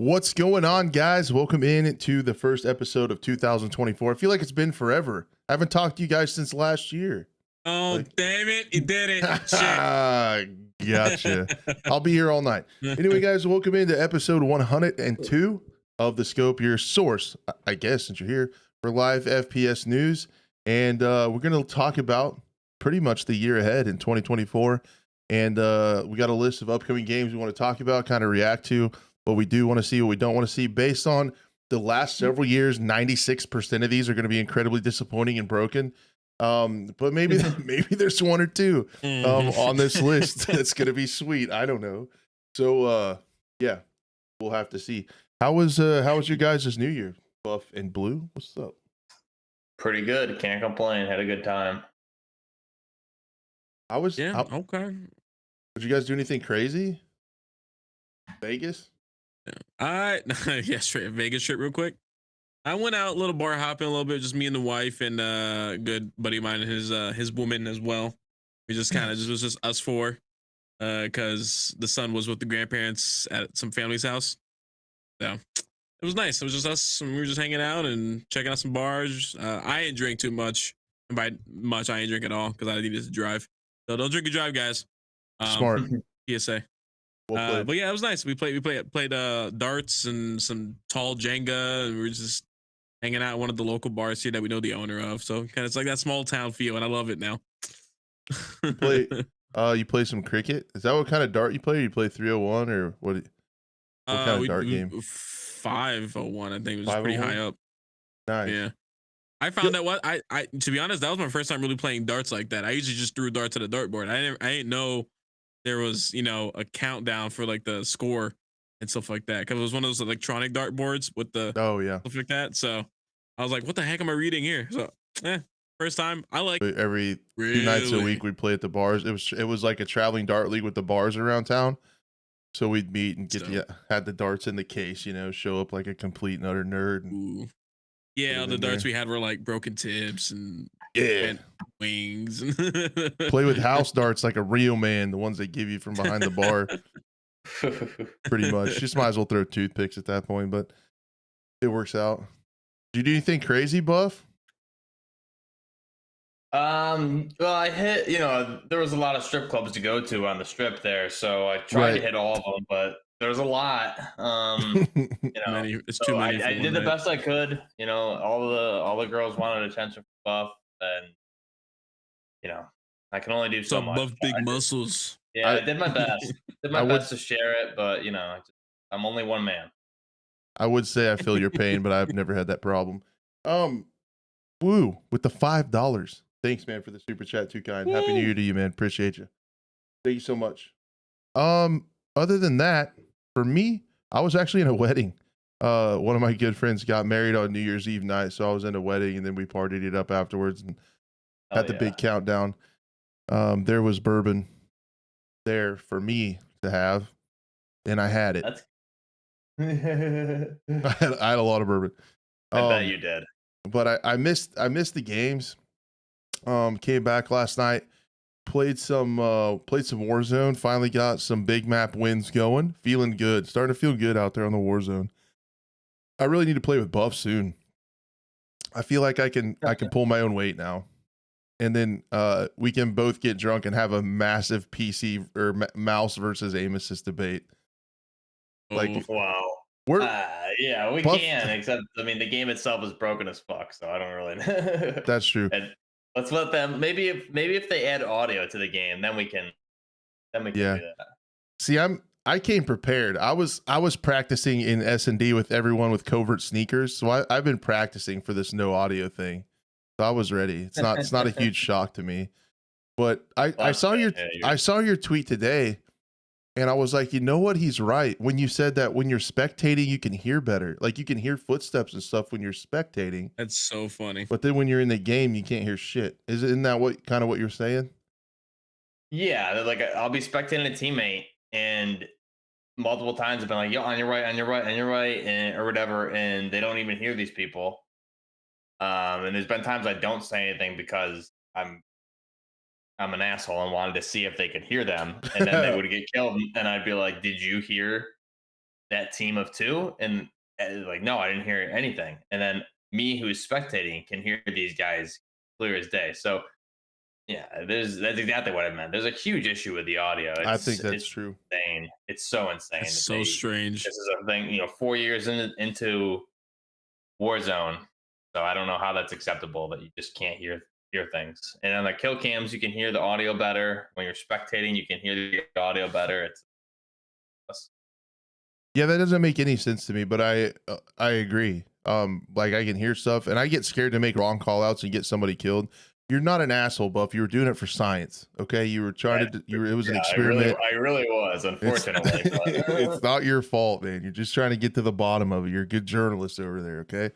What's going on, guys? Welcome in to the first episode of 2024. I feel like it's been forever. I haven't talked to you guys since last year. Oh, damn it. You did it. Shit. Gotcha. I'll be here all night. Anyway, guys, welcome into episode 102 of The Scope, your source, I guess, since you're here, for live FPS news. And we're going to talk about pretty much the year ahead in 2024. And we got a list of upcoming games we want to talk about, kind of react to what we do want to see, what we don't want to see. Based on the last several years, 96% of these are going to be incredibly disappointing and broken. But maybe there's one or two on this list that's going to be sweet. I don't know. So yeah, we'll have to see. How was your guys' New Year? Buff and Blue, what's up? Pretty good. Can't complain. Had a good time. Okay. Did you guys do anything crazy? Vegas? Straight Vegas trip real quick. I went out a little bar hopping a little bit, just me and the wife and a good buddy of mine and his woman as well. We just kind of was just us four, because the son was with the grandparents at some family's house. So it was nice. It was just us, and we were just hanging out and checking out some bars. I didn't drink too much, and by much I didn't drink at all because I needed to drive. So don't drink and drive, guys. Smart. PSA. But yeah, it was nice. We played darts and some tall Jenga, and we were just hanging out at one of the local bars here that we know the owner of. So kind of it's like that small town feel, and I love it now. You play some cricket? Is that what kind of dart you play? You play 301 or what kind of dart game? 501, I think. It was pretty high up. Nice. Yeah. I found that I to be honest, that was my first time really playing darts like that. I usually just threw darts at a dartboard. I didn't know there was, a countdown for like the score and stuff like that. Cause it was one of those electronic dartboards with the stuff like that. So I was like, what the heck am I reading here? So first time. I like every 2 nights a week we'd play at the bars. It was like a traveling dart league with the bars around town. So we'd meet and had the darts in the case, show up like a complete and utter nerd. Ooh. Yeah, the darts we had were like broken tips and wings. Play with house darts like a real man, the ones they give you from behind the bar. Pretty much. Just might as well throw toothpicks at that point, but it works out. Did you do anything crazy, Buff? Well, I hit, there was a lot of strip clubs to go to on the strip there, so I tried to hit all of them, but there's a lot. It's too many. I did the best I could. All the girls wanted attention from Buff, and I can only do so much. Buff big muscles. Yeah, I did my best. Did my best to share it, but I'm only one man. I would say I feel your pain, but I've never had that problem. Woo with the $5. Thanks, man, for the super chat. Too kind. Happy New Year to you, man. Appreciate you. Thank you so much. Other than that, for me, I was actually in a wedding. One of my good friends got married on New Year's Eve night, so I was in a wedding, and then we partied it up afterwards and had the big countdown. There was bourbon there for me to have, and I had it. I had a lot of bourbon. I bet you did. But I missed the games. Came back last night, played some Warzone. Finally got some big map wins going. Feeling good. Starting to feel good out there on the Warzone. I really need to play with Buff soon. I feel like I can pull my own weight now. And then we can both get drunk and have a massive PC or mouse versus aim assist debate. Like, wow. Yeah, we can, except the game itself is broken as fuck, so I don't really. That's true. And let's let them. Maybe if they add audio to the game, then we can do that. See, I came prepared. I was practicing in S&D with everyone with covert sneakers, so I've been practicing for this no audio thing. So I was ready. It's not a huge shock to me. But I saw your tweet today, and I was like, you know what? He's right. When you said that when you're spectating, you can hear better. Like you can hear footsteps and stuff when you're spectating. That's so funny. But then when you're in the game, you can't hear shit. Isn't that what you're saying? Yeah, like I'll be spectating a teammate, and multiple times I've been like, yo, on your right, and or whatever, and they don't even hear these people. And there's been times I don't say anything because I'm an asshole and wanted to see if they could hear them, and then they would get killed, and I'd be like, did you hear that team of two, and like, no, I didn't hear anything. And then me, who's spectating, can hear these guys clear as day. So yeah, that's exactly what I meant. There's a huge issue with the audio. I think that's It's true. insane. It's so That's insane that so strange. this is a thing. 4 years into Warzone, so I don't know how that's acceptable that you just can't hear things. And on the kill cams, you can hear the audio better. When you're spectating, you can hear the audio better. Yeah, that doesn't make any sense to me, but I agree. Like I can hear stuff, and I get scared to make wrong call outs and get somebody killed. You're not an asshole, Buff. You were doing it for science. Okay, you were trying to. It was an experiment. I really was, unfortunately. But, It's not your fault, man. You're just trying to get to the bottom of it. You're a good journalist over there. Okay.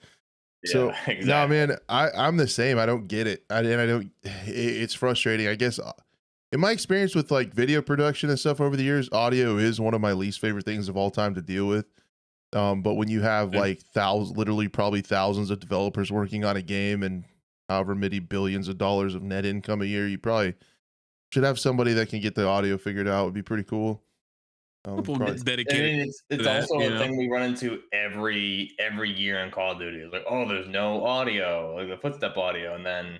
So yeah, exactly. no, man, I'm the same. I don't get it. I don't. It's frustrating. I guess in my experience with like video production and stuff over the years, audio is one of my least favorite things of all time to deal with. But when you have like literally probably thousands of developers working on a game and however many billions of dollars of net income a year, you probably should have somebody that can get the audio figured out. Would be pretty cool. People Probably- get dedicated. I mean, it's that, also you a know? thing we run into every year in Call of Duty. It's like, oh, there's no audio, like the footstep audio, and then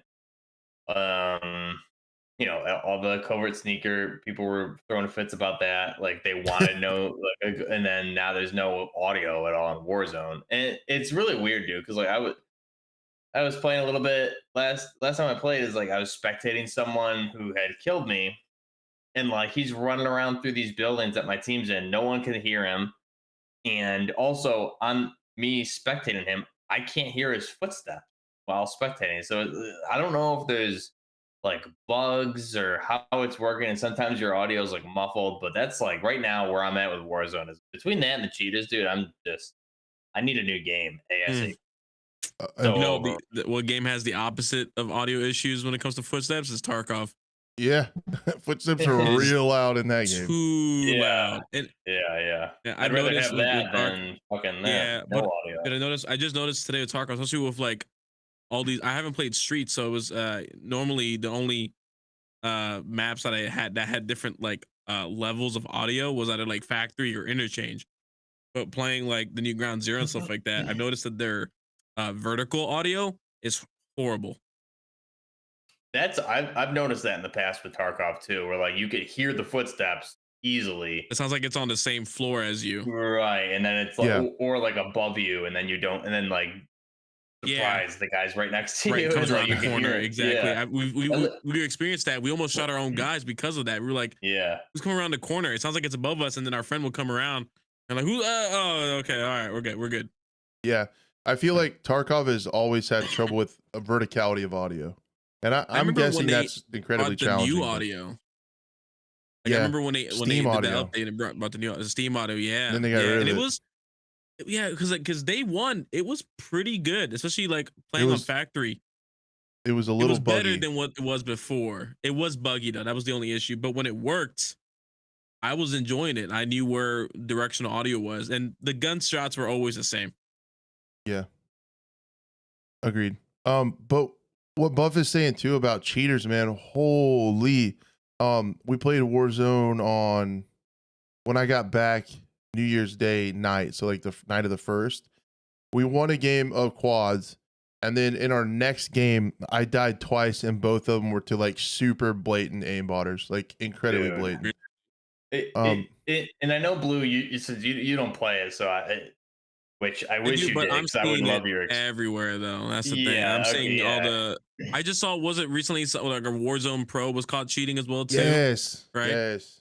all the covert sneaker people were throwing fits about that. Like they wanted no, like, and then now there's no audio at all in Warzone, and it's really weird, dude. Because like I was playing a little bit last time I played. Is like I was spectating someone who had killed me, and like he's running around through these buildings that my team's in. No one can hear him, and also on me spectating him, I can't hear his footsteps while spectating. So I don't know if there's like bugs or how it's working, and sometimes your audio is like muffled. But that's like right now where I'm at with Warzone is between that and the cheetahs, dude. I need a new game ASAP. So what game has the opposite of audio issues when it comes to footsteps is Tarkov. Yeah, footsteps are real loud in that game. Too loud. And yeah. I I'd rather noticed have with that Tarkov. than fucking that. Yeah, no but audio. I just noticed today with Tarkov, especially with like all these. I haven't played Street, so it was normally the only maps that I had that had different like levels of audio was either like factory or interchange. But playing like the new Ground Zero and stuff like that, I've noticed that their vertical audio is horrible. I've noticed that in the past with Tarkov too, where like you could hear the footsteps easily. It sounds like it's on the same floor as you. Right, and then it's like, Yeah. or like above you, and then you don't, and then like surprise, the guy's right next to you. Comes and, around like, the you can corner. hear it. Exactly. Yeah. We experienced that. We almost shot our own guys because of that. We were like, Yeah. who's coming around the corner? It sounds like it's above us, and then our friend will come around and like, who? Oh, okay, all right, we're good. We're good. Yeah, I feel like Tarkov has always had trouble with a verticality of audio, and I'm remember when guessing they that's incredibly brought the challenging. new but- audio. Like, Yeah, I remember when they Steam did the audio. update and brought the Steam audio. Yeah. Then they got rid of and it it. was because day one it was pretty good, especially like playing on was factory. It was a It little was better buggy. than what it was before. It was buggy though. That was the only issue. But when it worked, I was enjoying it. I knew where directional audio was, and the gunshots were always the same. Yeah, agreed. But what Buff is saying too about cheaters, man, holy. We played Warzone on when I got back New Year's Day night, so like the night of the 1st. We won a game of quads, and then in our next game, I died twice, and both of them were to like super blatant aimbotters, like incredibly Dude. blatant. And I know Blue, you said you don't play it, so which I wish you but did. I'm 'Cause I would seeing love it your everywhere though. That's the thing. Yeah, I'm okay, seeing all yeah. the. I just saw. Was it recently like a Warzone Pro was caught cheating as well too? Yes, Right? Yes.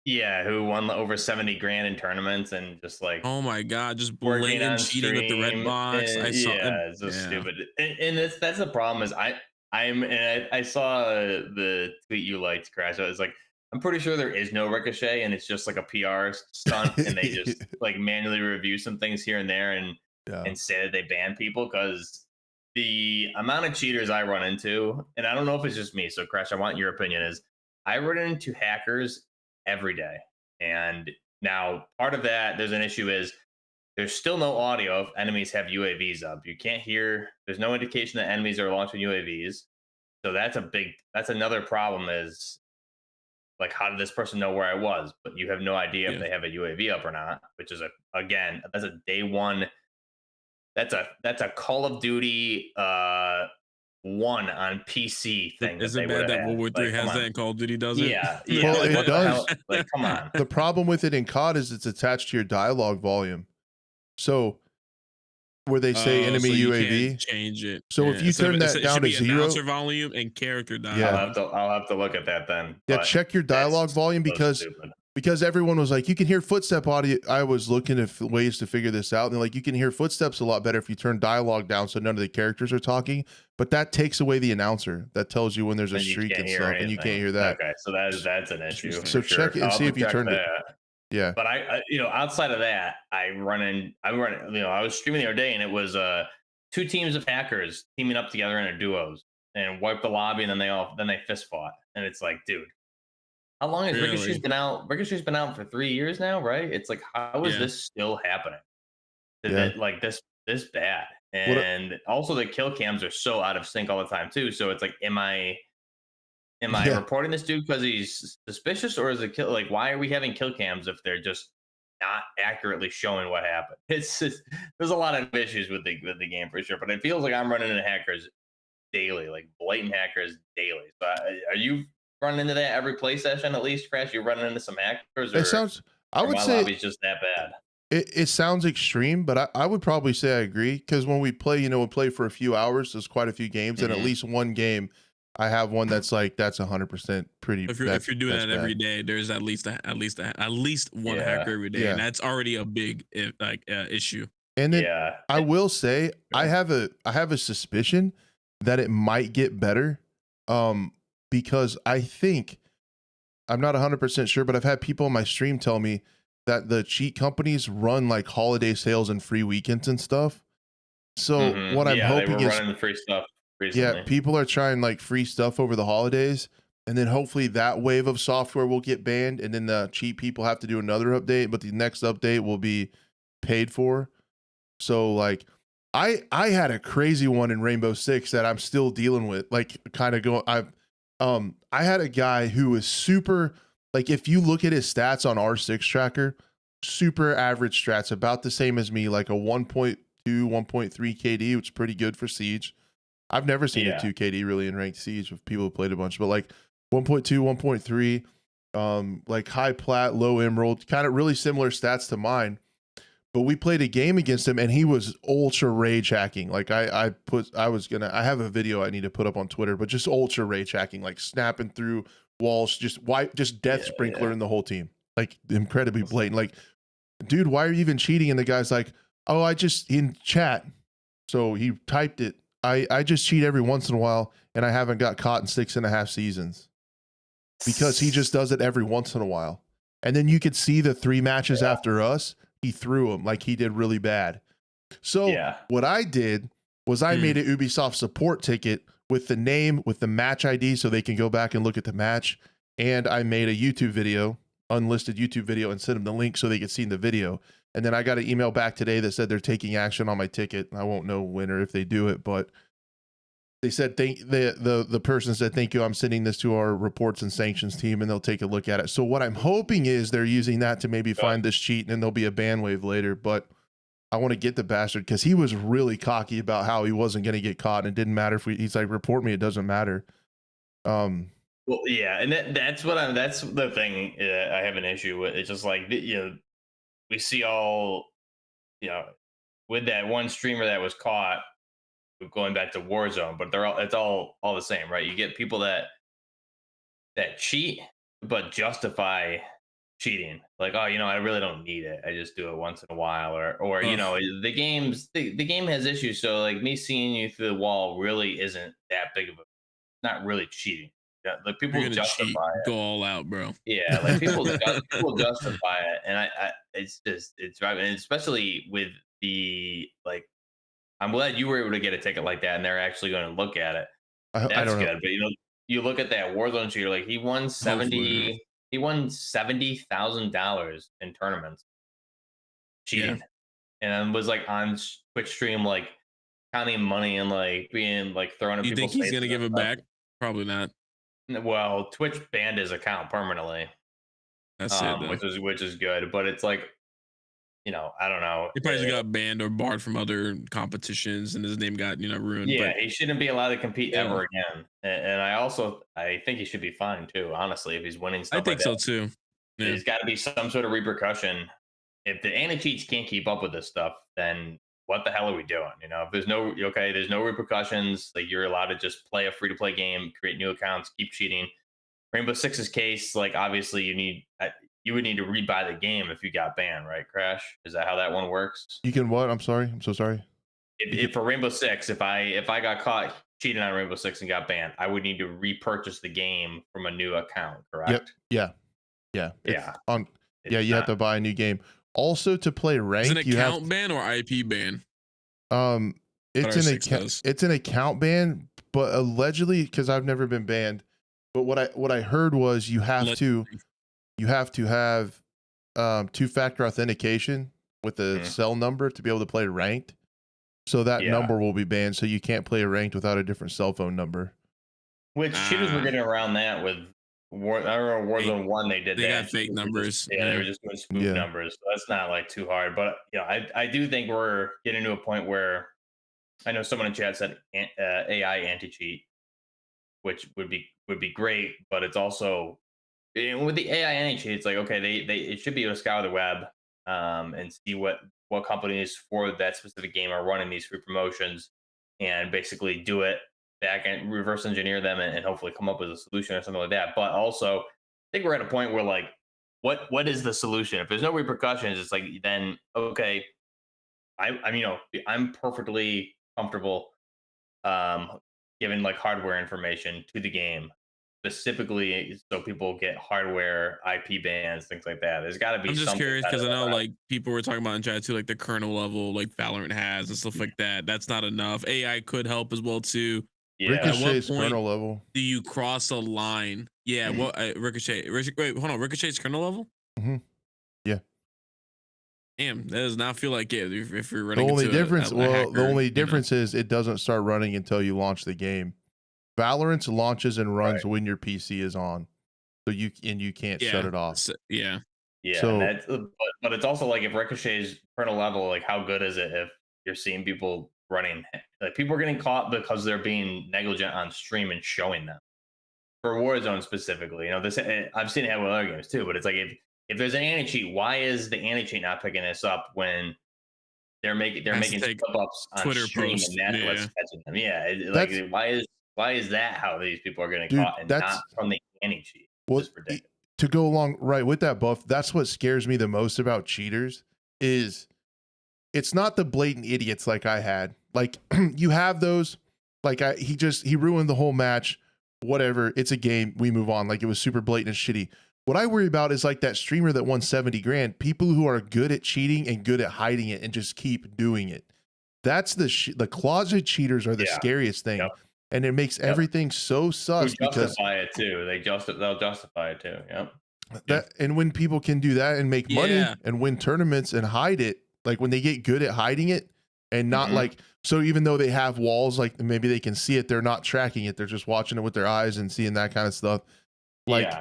Yeah, who won over 70 grand in tournaments and just like Oh my god, just working on blatant cheating with the red stream, box. and I saw. it's so stupid. And that's the problem is I saw the tweet you liked, Crash. It's like I'm pretty sure there is no ricochet, and it's just like a PR stunt, and they just like manually review some things here and there, and say that they ban people because the amount of cheaters I run into, and I don't know if it's just me. So, Crash, I want your opinion. Is I run into hackers every day, and now part of that there's an issue is there's still no audio if enemies have UAVs up. You can't hear. There's no indication that enemies are launching UAVs. So that's another problem is like, how did this person know where I was? But you have no idea if Yeah. they have a UAV up or not, which is again, that's a day one. That's a Call of Duty one on PC thing that Is they it would bad have that had. World War Like, III come has that on. and Call of Duty doesn't? Yeah, Well, yeah. Like, it what the hell? does. Like, come on. The problem with it in COD is it's attached to your dialogue volume. So where they say Oh, enemy so you can't UAV. change it. So if you turn that It down should to be 0, announcer volume and character Yeah. dialogue. I'll have to look at that then. yeah, But check your that's dialogue volume so stupid. because everyone was like, you can hear footstep audio. I was looking at ways to figure this out, and they're like, you can hear footsteps a lot better if you turn dialogue down so none of the characters are talking. But that takes away the announcer that tells you when there's a And you streak can't and hear stuff, and you anything. can't hear that. Okay, so that's an issue. So for check sure. it and I'll see have if to you check turned it. that. Yeah. But outside of that, I run, I was streaming the other day and it was two teams of hackers teaming up together in a duos and wiped the lobby, and then they fist fought. And it's like, dude, how long has Really? Ricochet's been out? Ricochet's been out for 3 years now, right? It's like, how is Yeah. this still happening? Yeah. Like this bad. And also the kill cams are so out of sync all the time too. So it's like, am I Yeah. reporting this dude because he's suspicious, or is it kill? Like, why are we having kill cams if they're just not accurately showing what happened? It's just, there's a lot of issues with the game for sure. But it feels like I'm running into hackers daily, like blatant hackers daily. So are you running into that every play session at least, Crash? You're running into some hackers, or It sounds. I would my say lobby's just that bad? it sounds extreme, but I would probably say I agree, because when we play, we play for a few hours. There's quite a few games, and at Mhm. least one game, I have one that's like that's 100% pretty. If you're doing that every day, there's at least one Yeah. hacker every day, Yeah. and that's already a big issue. And then Yeah. I will say I have a suspicion that it might get better, because I think, I'm not 100% sure, but I've had people on my stream tell me that the cheat companies run like holiday sales and free weekends and stuff. So Mhm. what I'm Yeah, they hoping were is, running the free stuff recently. yeah, people are trying like free stuff over the holidays, and then hopefully that wave of software will get banned, and then the cheap people have to do another update, but the next update will be paid for. So like I had a crazy one in Rainbow Six that I'm still dealing with. Like, kind of going, I had a guy who was super, like, if you look at his stats on R6 tracker, super average stats, about the same as me, like a 1.2, 1.3 KD, which is pretty good for Siege. I've never seen Yeah. a 2 KD really in ranked Siege with people who played a bunch, but like 1.2, 1.3, like high plat, low emerald, kind of really similar stats to mine. But we played a game against him and he was ultra rage hacking. Like I have a video I need to put up on Twitter, but just ultra rage hacking, like snapping through walls, just death sprinkler in the whole team. Like incredibly blatant. Like, dude, why are you even cheating? And the guy's like, oh, I just, in chat. So he typed it. I just cheat every once in a while, and I haven't got caught in 6.5 seasons, because he just does it every once in a while. And then you could see the 3 matches after us, he threw him like he did really bad. So what I did was I made an Ubisoft support ticket with the name, with the match ID, so they can go back and look at the match. And I made a YouTube video, unlisted YouTube video, and sent them the link so they could see the video. And then I got an email back today that said they're taking action on my ticket. I won't know when or if they do it, but they said the person said, thank you, I'm sending this to our reports and sanctions team, and they'll take a look at it. So what I'm hoping is they're using that to maybe find this cheat, and then there'll be a ban wave later. But I want to get the bastard, because he was really cocky about how he wasn't going to get caught, and it didn't matter if he's like, report me, it doesn't matter. Well, yeah, and that's the thing I have an issue with. It's just like, we see all, with that one streamer that was caught going back to Warzone, but it's all the same, right? You get people that cheat but justify cheating, like, oh, I really don't need it, I just do it once in a while, or the game has issues, so like me seeing you through the wall really isn't that big of a, not really cheating. Yeah, like people justify it. Go all out, bro. Yeah, like people justify it, and it's driving, and especially with the, like, I'm glad you were able to get a ticket like that, and they're actually going to look at it. That's I don't good. know. But you look at that Warzone shooter, like he won $70,000 in tournaments cheating, and was like on Twitch stream, like counting money and like being like throwing at You people's think he's faces gonna give and it stuff. back? Probably not. Well, Twitch banned his account permanently, That's it though. which is good. But it's like, I don't know. He probably just got banned or barred from other competitions, and his name got ruined. Yeah, But he shouldn't be allowed to compete yeah, ever again. And I think he should be fined too. Honestly, if he's winning I stuff like think so that, too. Yeah, there's got to be some sort of repercussion. If the anti cheats can't keep up with this stuff, then what the hell are we doing? If there's no repercussions. Like, you're allowed to just play a free to play game, create new accounts, keep cheating. Rainbow Six's case, like, obviously you would need to rebuy the game if you got banned, right? Crash, is that how that one works? You can what? I'm sorry. I'm so sorry. If for Rainbow Six, if I got caught cheating on Rainbow Six and got banned, I would need to repurchase the game from a new account, correct? Yep. Yeah. Yeah. Yeah. You have to buy a new game. Also, to play is ranked, it an account ban or IP ban? It's it's an account ban, but allegedly, because I've never been banned, but what I heard was you have to have two-factor authentication with the cell number to be able to play ranked. So that number will be banned, so you can't play ranked without a different cell phone number. Which cheaters were getting around that with I remember Warzone 1, they did that. They got fake numbers. They were just doing spoof numbers. So that's not like too hard. But I do think we're getting to a point where I know someone in chat said AI anti-cheat, which would be great, but it's also, with the AI anti-cheat, it's like, okay, it should be able to scour the web and see what companies for that specific game are running these free promotions, and basically do it back and reverse engineer them and hopefully come up with a solution or something like that. But also, I think we're at a point where, like, what is the solution? If there's no repercussions, it's like, then okay, I'm perfectly comfortable giving like hardware information to the game specifically so people get hardware IP bans, things like that. There's got to be. I'm just curious because I know like people were talking about in chat too, like the kernel level, like Valorant has and stuff like that. That's not enough. AI could help as well too. Yeah. Ricochet's kernel level. Do you cross a line? Yeah. What Ricochet? Wait, hold on. Ricochet's kernel level? Yeah. Damn, that does not feel like it. If you're running, the only difference is it doesn't start running until you launch the game. Valorant launches and runs when your PC is on, so you can't shut it off. Yeah. So, but it's also like, if Ricochet's kernel level, like, how good is it if you're seeing people running? Like, people are getting caught because they're being negligent on stream and showing them. For Warzone specifically, this I've seen it with other games too. But it's like, if there's an anti-cheat, why is the anti-cheat not picking this up when they're making slip-ups on Twitter stream posts. and that's what's catching them? Yeah, why is that how these people are getting caught and not from the anti-cheat? Well, to go along right with that, Buff, that's what scares me the most about cheaters is it's not the blatant idiots like I had. Like, you have those, like, he ruined the whole match, whatever, it's a game, we move on. Like, it was super blatant and shitty. What I worry about is like that streamer that won 70 grand, people who are good at cheating and good at hiding it and just keep doing it. That's the closet cheaters are the scariest thing. Yep. And it makes everything so sus because justify it too. They'll justify it too. Yep. And when people can do that and make money and win tournaments and hide it, like when they get good at hiding it and not like, so even though they have walls, like maybe they can see it, they're not tracking it. They're just watching it with their eyes and seeing that kind of stuff. Like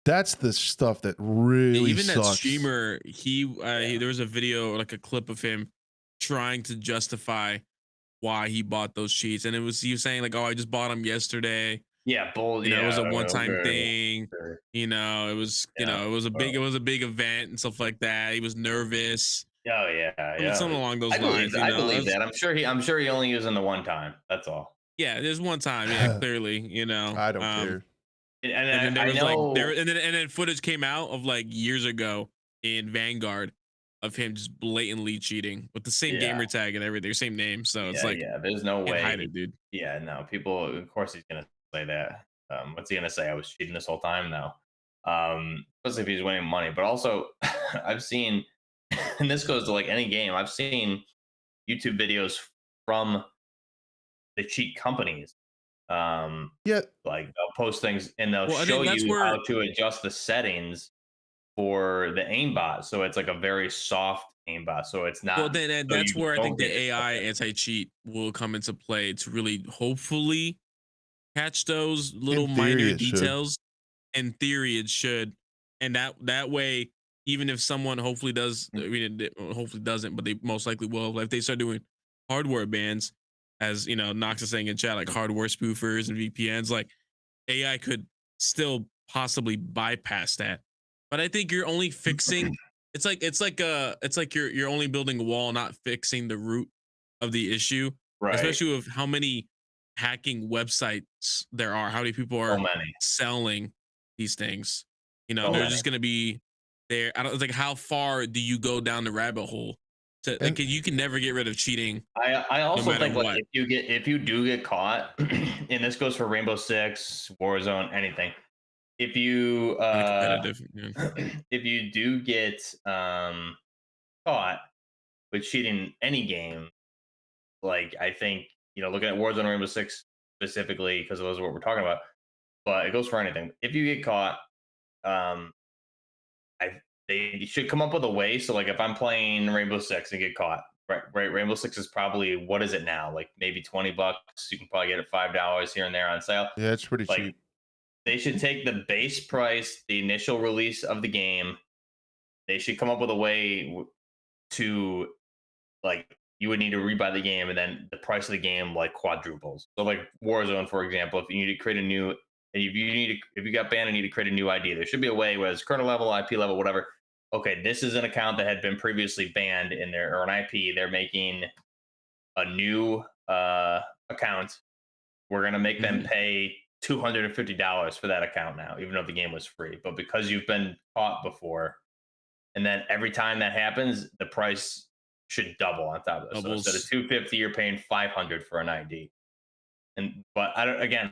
that's the stuff that really even sucks. That streamer, there was a video, like a clip of him trying to justify why he bought those cheats, and he was saying like, oh, I just bought them yesterday. Yeah, bold. It was a one-time thing. It was it was a big event and stuff like that. He was nervous. Oh yeah. Something along those lines. I believe that. I'm sure he only used them the one time. That's all. Yeah, there's one time. Yeah, clearly. I don't care. And then footage came out of like years ago in Vanguard of him just blatantly cheating with the same gamer tag and everything, same name. So it's like, there's no way. Hide it, dude. Yeah, no, people. Of course, he's gonna say that. What's he gonna say? I was cheating this whole time now. Especially if he's winning money. But also, I've seen, and this goes to like any game. I've seen YouTube videos from the cheat companies. Like they'll post things and they'll show you how to adjust the settings for the aimbot, so it's like a very soft aimbot, so it's not. Well, then that's where I think the AI anti-cheat will come into play to really hopefully catch those little In theory, minor it should. details. In theory, it should, and that way, even if someone hopefully does, I mean, hopefully doesn't, but they most likely will. Like if they start doing hardware bans, as you know, Nox is saying in chat, like hardware spoofers and VPNs, like AI could still possibly bypass that. But I think you're only fixing. It's like you're only building a wall, not fixing the root of the issue, Right. especially with how many hacking websites there are, how many people So are many. selling these things. You know, So they're many. just gonna be there. I don't it's like how far do you go down the rabbit hole? To like And- you can never get rid of cheating. I also matter think like what. if you do get caught, and this goes for Rainbow Six, Warzone, anything. If you In a competitive. Yeah. if you do get caught with cheating any game, like I think looking at Warzone and Rainbow Six specifically because those are what we're talking about, but it goes for anything. If you get caught, um, I they should come up with a way. So like if I'm playing Rainbow Six and get caught, right, Rainbow Six is probably what is it now? Like maybe $20. You can probably get it $5 here and there on sale. Yeah, it's pretty Like cheap. they should take the base price, the initial release of the game. They should come up with a way to like you would need to rebuy the game, and then the price of the game like quadruples. So like Warzone, for example, if you need to create a new, if you got banned and need to create a new ID, there should be a way where it's kernel level, IP level, whatever. Okay, this is an account that had been previously banned in there or an IP. They're making a new account. We're gonna make them pay $250 for that account now, even though the game was free. But because you've been caught before, and then every time that happens, the price should double on top of this. So instead of $250, you're paying $500 for an ID. And but I don't. Again,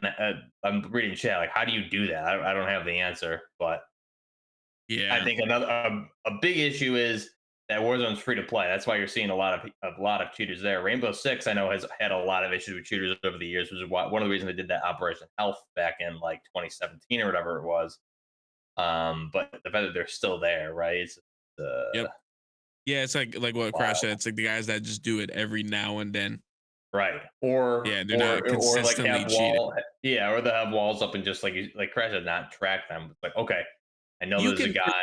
I'm reading chat. Like, how do you do that? I don't have the answer. But Yeah. I think another a big issue is that Warzone's free to play. That's why you're seeing a lot of cheaters there. Rainbow Six, I know, has had a lot of issues with cheaters over the years, which is one of the reasons they did that Operation Health back in like 2017 or whatever it was. But the fact that they're still there, right? It's Yep. Yeah, it's like what Wow. Crash said. It's like the guys that just do it every now and then. right. Or Yeah, they're not like consistently have cheating. or they have walls up and just like Crash does not track them. It's like, okay, I know You there's a can guy.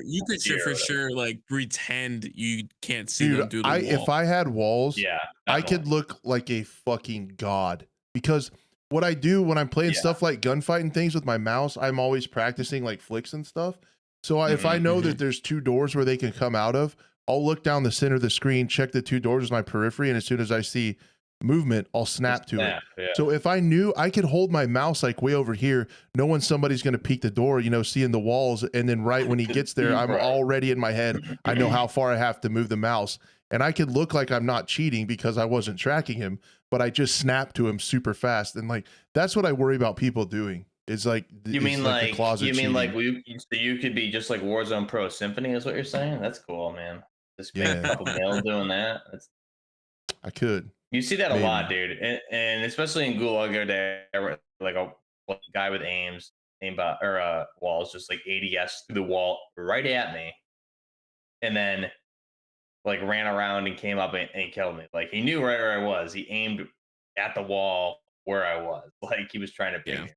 you could here or for whatever. sure like pretend you can't see them Dude, through the wall. if I had walls, Yeah, I could definitely. look like a fucking god. Because what I do when I'm playing Yeah. stuff like gunfight and things with my mouse, I'm always practicing like flicks and stuff. So if I know that there's two doors where they can come out of, I'll look down the center of the screen, check the two doors with my periphery, and as soon as I see movement, I'll snap to it. Yeah. So if I knew I could hold my mouse like way over here, knowing somebody's going to peek the door, seeing the walls, and then right when he gets there, I'm Right. already in my head. I know how far I have to move the mouse, and I could look like I'm not cheating because I wasn't tracking him, but I just snapped to him super fast. And like that's what I worry about people doing. Is like You is mean like the like closet you mean cheating. like so you could be just like Warzone Pro Symphony is what you're saying? That's cool, man. Just make a Yeah. couple mil doing that. I could. You see that Maybe. a lot, dude, and especially in Gulag or there, like a guy with aimbot or walls, just like ADS through the wall right at me, and then like ran around and came up and killed me. Like he knew right where I was. He aimed at the wall where I was. Like he was trying to ping me.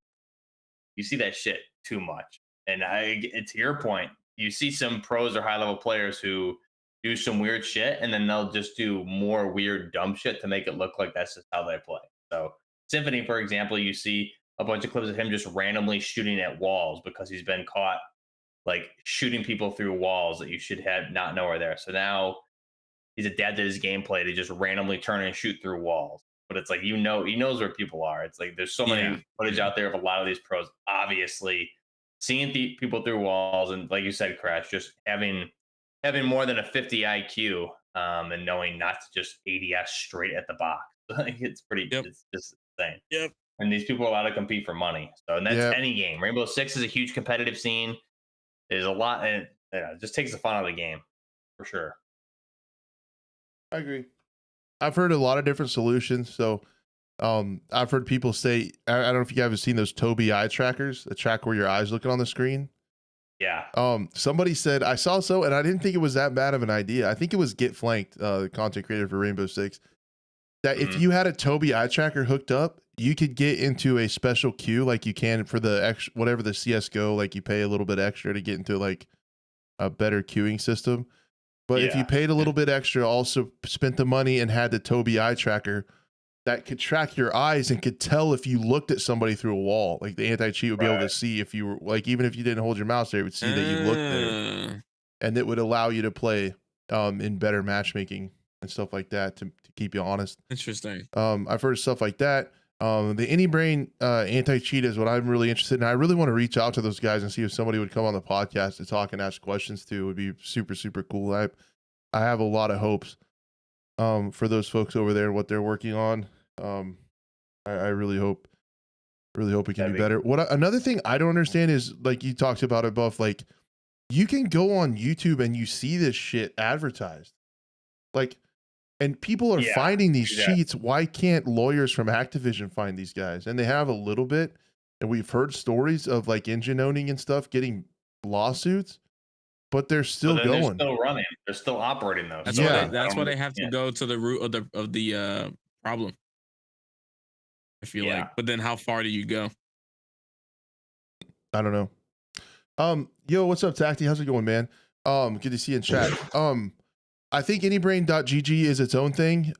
You see that shit too much, and to your point, you see some pros or high level players who do some weird shit, and then they'll just do more weird, dumb shit to make it look like that's just how they play. So, Symphony, for example, you see a bunch of clips of him just randomly shooting at walls because he's been caught like shooting people through walls that you should have not know are there. So now he's adapted his gameplay to just randomly turn and shoot through walls. But it's like he knows where people are. It's like there's so many footage out there of a lot of these pros obviously seeing people through walls, and like you said, Crash, just having more than a 50 IQ, and knowing not to just ADS straight at the box. Like it's pretty. It's just insane. Yep. And these people are allowed to compete for money. So and that's any game. Rainbow Six is a huge competitive scene. There's a lot, and it just takes the fun out of the game for sure. I agree. I've heard a lot of different solutions. So I've heard people say, I don't know if you guys have seen those Tobii eye trackers, the track where your eyes looking on the screen. Yeah. Somebody said, I saw so, and I didn't think it was that bad of an idea. I think it was Get Flanked, the content creator for Rainbow Six. that if you had a Tobii eye tracker hooked up, you could get into a special queue like you can for the extra, whatever the CSGO, like you pay a little bit extra to get into like a better queuing system. But if you paid a little bit extra, also spent the money and had the Tobii eye tracker that could track your eyes and could tell if you looked at somebody through a wall, like the anti-cheat would be able to see if you were like, even if you didn't hold your mouse there, it would see that you looked there, and it would allow you to play in better matchmaking and stuff like that to keep you honest. Interesting. I've heard stuff like that. The AnyBrain anti-cheat is what I'm really interested in. I really want to reach out to those guys and see if somebody would come on the podcast to talk and ask questions to. It would be super, super cool. I have a lot of hopes for those folks over there and what they're working on. I really hope it can be better. Another thing I don't understand is, like you talked about it, Buff, like you can go on YouTube and you see this shit advertised, like, and people are finding these cheats. Why can't lawyers from Activision find these guys? And they have a little bit, and we've heard stories of like engine owning and stuff getting lawsuits, but they're still going. They're still running. They're still operating those. That's why they have to go to the root of the problem. I feel like, but then how far do you go? I don't know. Yo, what's up, Tacti? How's it going, man? Good to see you in chat. I think anybrain.gg is its own thing.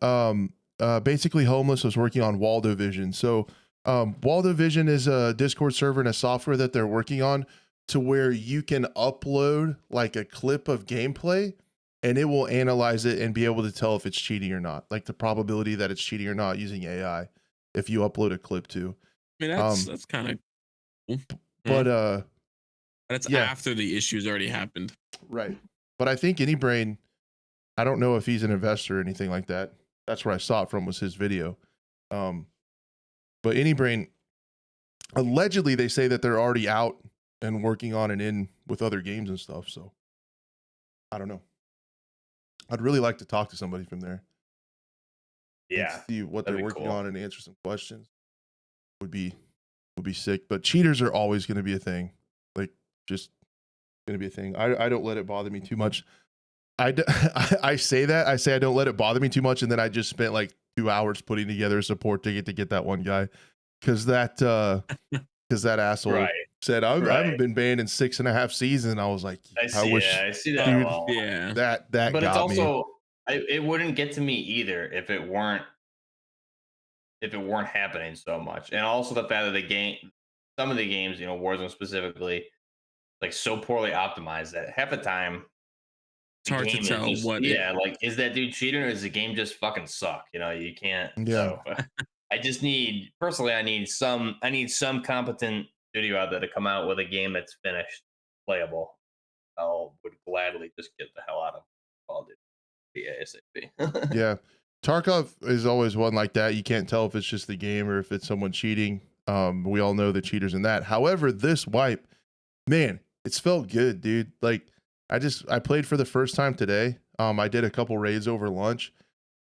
Basically, Homeless was working on Waldo Vision. So Waldo Vision is a Discord server and a software that they're working on to where you can upload like a clip of gameplay and it will analyze it and be able to tell if it's cheating or not, like the probability that it's cheating or not using AI if you upload a clip to. I mean, that's kind of cool. But that's after the issues already happened. Right. But I think AnyBrain, I don't know if he's an investor or anything like that. That's where I saw it from, was his video. But AnyBrain, allegedly they say that they're already out and working on and in with other games and stuff. So I don't know. I'd really like to talk to somebody from there. Yeah. See what they're working on and answer some questions. Would be sick. But cheaters are always going to be a thing. Like, just going to be a thing. I don't let it bother me too much. I say that. I say I don't let it bother me too much, and then I just spent like 2 hours putting together a support ticket to get that one guy, because that asshole said I haven't been banned in 6.5 seasons. And I was like, I wish. I see that. Dude, that but got it's also me. It wouldn't get to me either if it weren't happening so much, and also the fact that some of the games, Warzone specifically, like so poorly optimized that half the time it's hard to tell like, is that dude cheating or does the game just fucking suck? You can't. Yeah. So, I just need some competent studio out there to come out with a game that's finished, playable. I would gladly just get the hell out of Call of Duty ASAP. Yeah. Tarkov is always one like that. You can't tell if it's just the game or if it's someone cheating. We all know the cheaters in that. However, this wipe, man, it's felt good, dude. Like, I played for the first time today. I did a couple raids over lunch.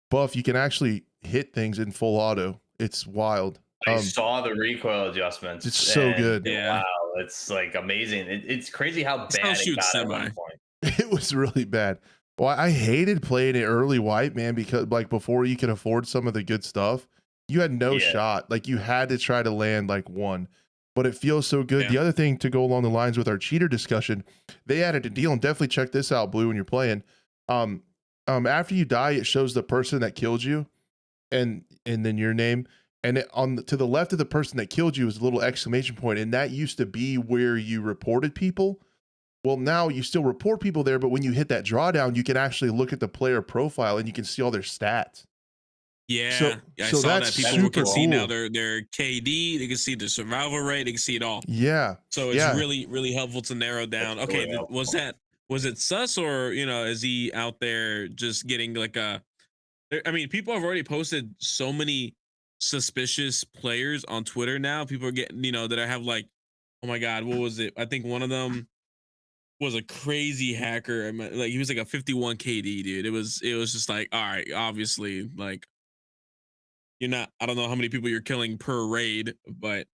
Buff, you can actually hit things in full auto. It's wild. I saw the recoil adjustments. It's so good. Yeah. Wow, it's like amazing. It's crazy how bad it got at one point. It was really bad. Well, I hated playing it early wipe, man, because like before you could afford some of the good stuff, you had no shot. Like you had to try to land like one. But it feels so good. The other thing to go along the lines with our cheater discussion, they added a deal, and definitely check this out, Blue, when you're playing. After you die, it shows the person that killed you, and then your name. And to the left of the person that killed you is a little exclamation point, and that used to be where you reported people. Well, now you still report people there, but when you hit that drawdown, you can actually look at the player profile and you can see all their stats. Yeah, I saw that. People can see now their KD, they can see the survival rate, they can see it all. Yeah. So it's really, really helpful to narrow down. Okay, was it sus, or is he out there just getting like I mean, people have already posted so many suspicious players on Twitter now. People are getting, that I have like, oh my God, what was it? I think one of them was a crazy hacker. I mean, like he was like a 51 KD dude. It was just like, all right, obviously, like I don't know how many people you're killing per raid, but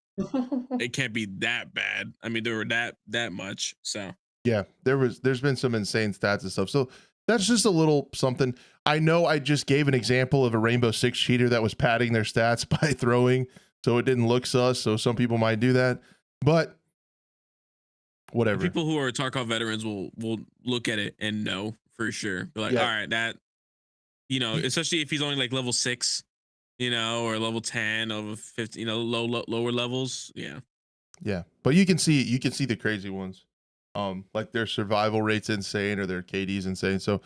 it can't be that bad. I mean, there were that much. So yeah, there's been some insane stats and stuff. So That's just a little something. I know I just gave an example of a Rainbow Six cheater that was padding their stats by throwing, so it didn't look sus. So some people might do that, but whatever. People who are Tarkov veterans will look at it and know for sure. Be like, Yeah. all right, that, you know, especially if he's only like level 6, you know, or level 10 over 50, you know, lower levels. Yeah. Yeah, but you can see the crazy ones. Like their survival rate's insane or their KD's insane. So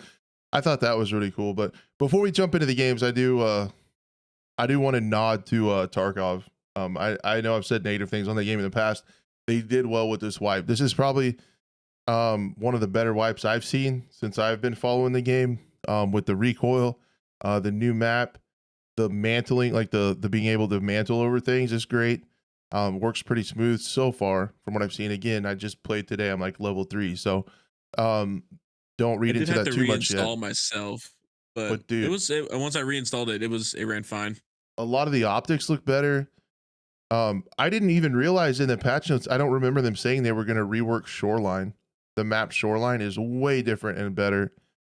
I thought that was really cool. But before we jump into the games, I do want to nod to Tarkov. I know I've said negative things on the game in the past. They did well with this wipe. This is probably one of the better wipes I've seen since I've been following the game. With the recoil, the new map, the mantling, like the being able to mantle over things is great. Works pretty smooth so far from what I've seen. Again, I just played today. I'm like level 3, so don't read into that too much yet. Reinstall myself, but dude, once I reinstalled it, it ran fine. A lot of the optics look better. I didn't even realize in the patch notes, I don't remember them saying they were going to rework Shoreline. The map Shoreline is way different and better.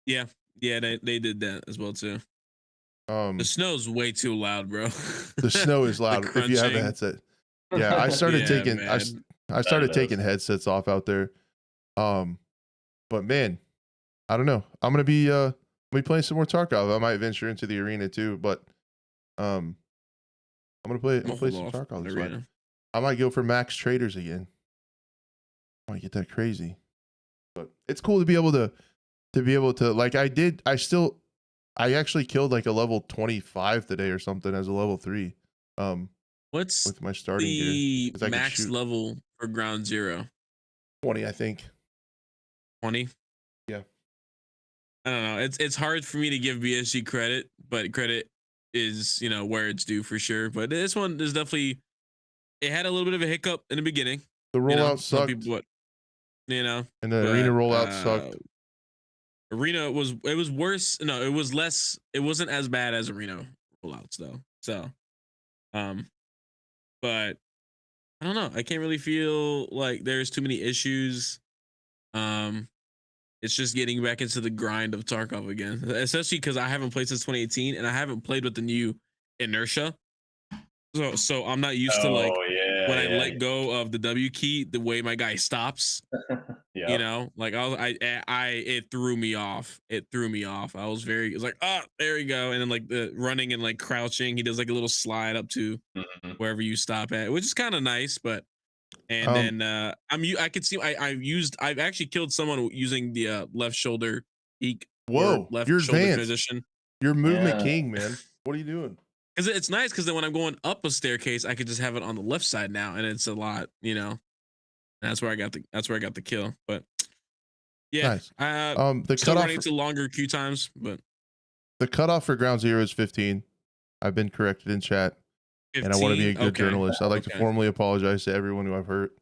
Yeah, they did that as well too. The snow's way too loud, bro. The snow is loud if you have a headset. Yeah, I started taking I started taking headsets off out there. But man, I don't know. I'm gonna be playing some more Tarkov. I might venture into the arena too, but I'm gonna play some Tarkov this way. I might go for max traders again. I might get that crazy. But it's cool to be able to like I actually killed like a level 25 today or something as a level 3. What's with my starting the gear, max level for ground zero? 20, I think. 20? Yeah. I don't know. It's hard for me to give BSG credit, but credit is, you know, where it's due for sure. But this one is definitely, it had a little bit of a hiccup in the beginning. The rollout sucked. You know, and the arena rollout sucked. Arena was worse. No, it was less. It wasn't as bad as arena rollouts though. So, but I don't know. I can't really feel like there's too many issues. It's just getting back into the grind of Tarkov again, especially because I haven't played since 2018 and I haven't played with the new inertia. So I'm not used to like when I let go of the W key, the way my guy stops. You know, like it threw me off. It threw me off. I was like, oh, there we go. And then like the running and like crouching, he does like a little slide up to wherever you stop at, which is kind of nice. But then I could see I've actually killed someone using the left shoulder peek. Whoa, left you're shoulder advanced. position. You're movement king, man. What are you doing? Because it's nice because then when I'm going up a staircase, I could just have it on the left side now, and it's a lot, you know. And that's where I got the kill. But yeah, nice. The still cutoff running to longer queue times, but the cutoff for ground zero is 15. I've been corrected in chat, 15? And I want to be a good journalist. I'd like to formally apologize to everyone who I've hurt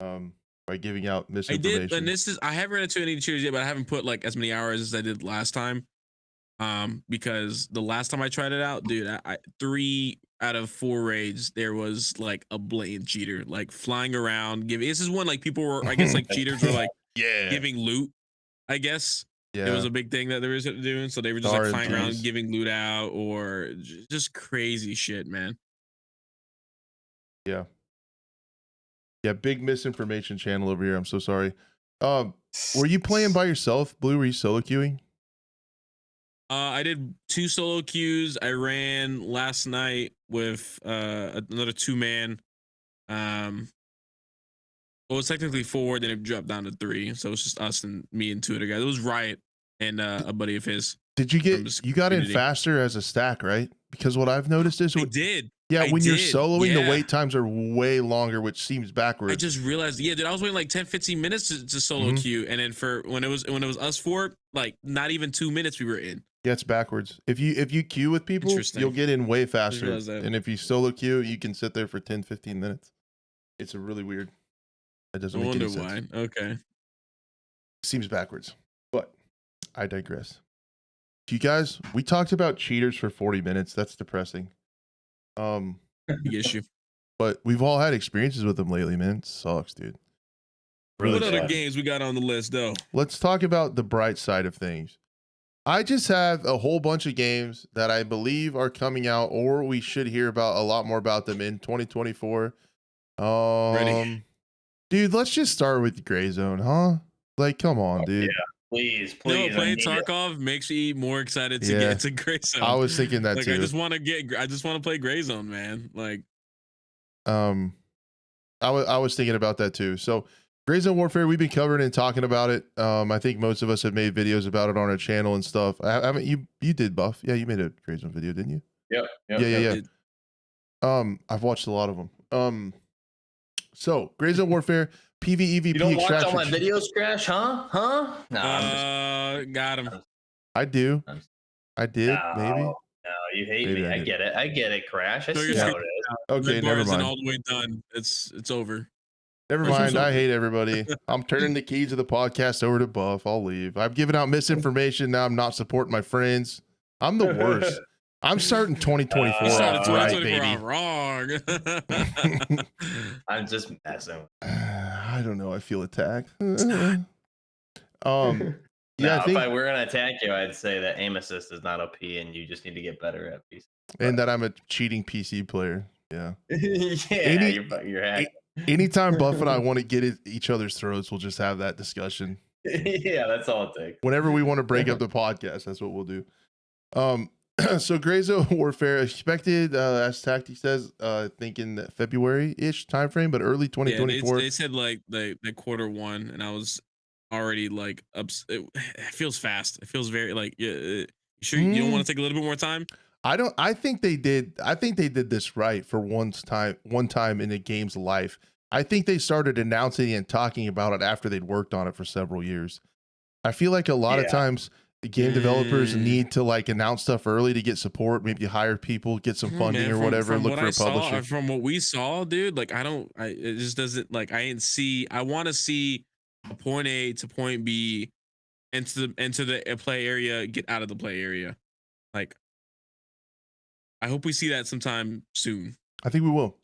by giving out misinformation. I did, and I haven't run into any cheaters yet, but I haven't put like as many hours as I did last time. Because the last time I tried it out, dude, I 3 out of 4 raids there was like a blatant cheater, like flying around giving. This is one like people were, I guess, like cheaters were like giving loot. I guess it was a big thing that they were doing, so they were just like flying around giving loot out or just crazy shit, man. Yeah, big misinformation channel over here. I'm so sorry. Were you playing by yourself, Blue? Were you solo queuing? I did 2 solo queues. I ran last night with another 2-man. Well, it was technically 4, then it dropped down to 3. So it was just us and me and 2 other guys. It was Riot and a buddy of his. Did you you got in faster as a stack, right? Because what I've noticed is I did. Yeah, when you're soloing, the wait times are way longer, which seems backwards. I just realized, dude, I was waiting like 10-15 minutes to solo queue, and then for when it was us 4, like not even 2 minutes we were in. Yeah, it's backwards. If you queue with people, you'll get in way faster. And if you solo queue, you can sit there for 10-15 minutes. It's a really weird. That doesn't make any sense. Why. Okay. Seems backwards. But I digress. You guys, we talked about cheaters for 40 minutes. That's depressing. Big issue. But we've all had experiences with them lately, man. It sucks, dude. Really What other fun. games we got on the list though? Let's talk about the bright side of things. I just have a whole bunch of games that I believe are coming out, or we should hear about a lot more about them in 2024. Ready? Dude, let's just start with Gray Zone, huh? Like, come on, dude. Yeah, please, No, please. I playing need it. Tarkov makes me more excited to Yeah. get into Gray Zone. I was thinking that like too. I just want to play Gray Zone, man. Like, I was thinking about that too. So Gray Zone Warfare, we've been covering and talking about it. I think most of us have made videos about it on our channel and stuff. I haven't you did, Buff? Yeah, you made a Gray Zone video, didn't you? Yep. Yeah. I've watched a lot of them. So Gray Zone Warfare, PvEVP You don't watch all extraction. my videos, Crash? Huh? No, got him. I do. I did, no, maybe. No, you hate Maybe me. I I did. get it. I get it, Crash. I No, see you're how scared. it is. Okay, Red bar never isn't mind. all the way done. It's over. Never First mind. one's I over. hate everybody. I'm turning the keys of the podcast over to Buff. I'll leave. I've given out misinformation. Now I'm not supporting my friends. I'm the worst. I'm starting 2024 You started off right, 2024 baby. wrong. I'm just messing. I don't know. I feel attacked. Yeah, No, I think, if I were gonna attack you, I'd say that aim assist is not OP, and you just need to get better at PC. and that I'm a cheating PC player. Yeah. Yeah, you're hacked. Anytime Buff and I want to get at each other's throats, we'll just have that discussion. Yeah, that's all it takes. Whenever we want to break up the podcast, that's what we'll do. So Gray Zone Warfare expected, as Tacti says, I think in the February-ish timeframe, but early 2024. They said like the quarter one, and I was already like it feels fast. It feels very like you sure you don't want to take a little bit more time? I think they did this right for one time in a game's life. I think they started announcing and talking about it after they'd worked on it for several years. I feel like a lot of times the game developers need to like announce stuff early to get support, maybe hire people, get some funding or whatever, look for a publisher. From what we saw, dude, like it just doesn't like I want to see a point A to point B into the play area, get out of the play area. Like I hope we see that sometime soon. I think we will.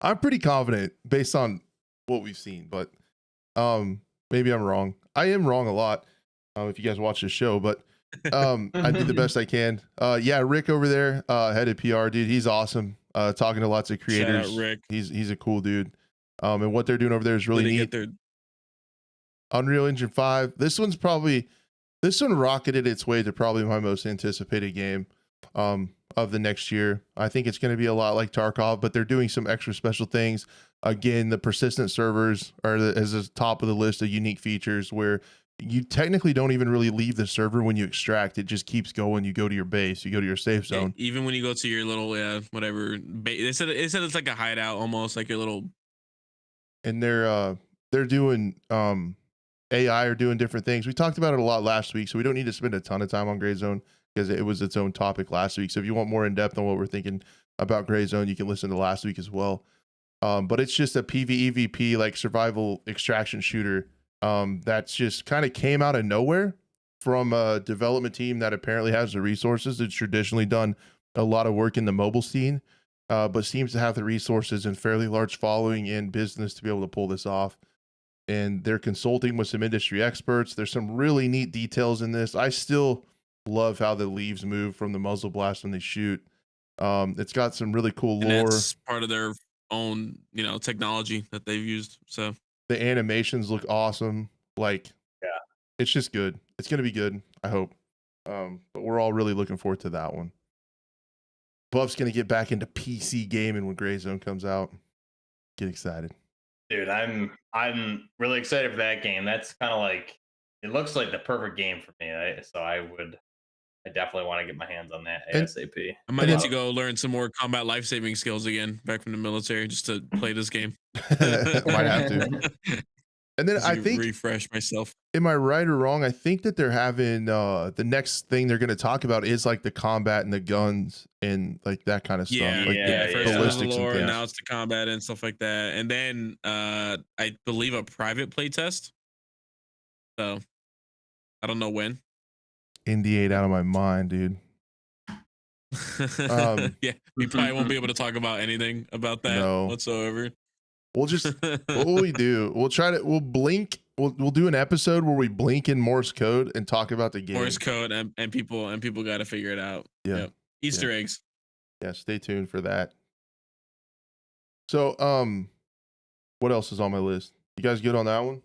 I'm pretty confident based on what we've seen, but maybe I'm wrong. I am wrong a lot. If you guys watch the show, but I did the best I can. Yeah, Rick over there, head of PR, dude, he's awesome. Talking to lots of creators. Shout out Rick. He's a cool dude. And what they're doing over there is really neat. Unreal Engine 5. This one rocketed its way to probably my most anticipated game of the next year. I think it's going to be a lot like Tarkov, but they're doing some extra special things. Again, the persistent servers are as the top of the list of unique features where you technically don't even really leave the server when you extract. It just keeps going. You go to your base, you go to your safe zone. Yeah, even when you go to your little whatever, they said it's like a hideout, almost like your little. And they're doing AI are doing different things. We talked about it a lot last week, so we don't need to spend a ton of time on Gray Zone because it was its own topic last week. So if you want more in depth on what we're thinking about Gray Zone, you can listen to last week as well. But it's just a PvEVP like survival extraction shooter that's just kind of came out of nowhere from a development team that apparently has the resources. It's traditionally done a lot of work in the mobile scene, but seems to have the resources and fairly large following in business to be able to pull this off. And they're consulting with some industry experts. There's some really neat details in this. I still love how the leaves move from the muzzle blast when they shoot. It's got some really cool lore. And that's part of their own, technology that they've used. So the animations look awesome. Like, yeah, it's just good. It's going to be good, I hope. But we're all really looking forward to that one. Buff's going to get back into PC gaming when Gray Zone comes out. Get excited. Dude, I'm really excited for that game. That's kind of like, it looks like the perfect game for me. I definitely want to get my hands on that ASAP. I might need to go learn some more combat life-saving skills again back from the military just to play this game. Might have to. And then I think refresh myself. Am I right or wrong? I think that they're having the next thing they're going to talk about is like the combat and the guns and like that kind of stuff. First ballistics the lore, and things. now it's the combat and stuff like that. And then I believe a private play test. So I don't know when. NDA out of my mind, dude. Yeah, we probably won't be able to talk about anything about that whatsoever. We'll just what will we do? We'll blink. We'll do an episode where we blink in Morse code and talk about the game. Morse code and people got to figure it out. Yeah. Yep. Easter eggs. Yeah, stay tuned for that. So, what else is on my list? You guys good on that one?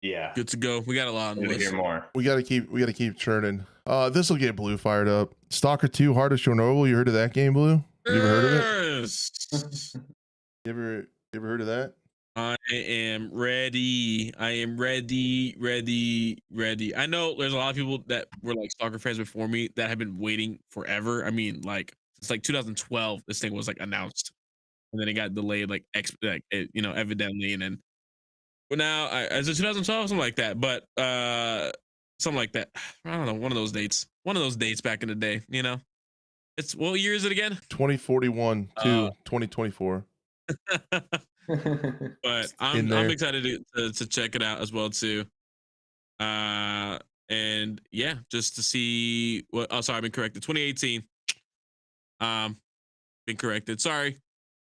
Yeah. Good to go. We got a lot on the Need to list. hear more. We gotta keep churning. This will get Blue fired up. Stalker 2 Heart of Chernobyl. You heard of that game, Blue? You ever heard of it? Yes. You ever heard of that? I am ready. I am ready. I know there's a lot of people that were like Stalker fans before me that have been waiting forever. I mean, like it's like 2012. This thing was like announced, and then it got delayed, evidently, and then. But now, is it 2012? Something like that. But something like that. I don't know. One of those dates. One of those dates back in the day. You know, it's what year is it again? 2041 to 2024. But I'm excited to check it out as well too. And yeah, just to see what. Oh, sorry, I've been corrected. 2018. Been corrected. Sorry,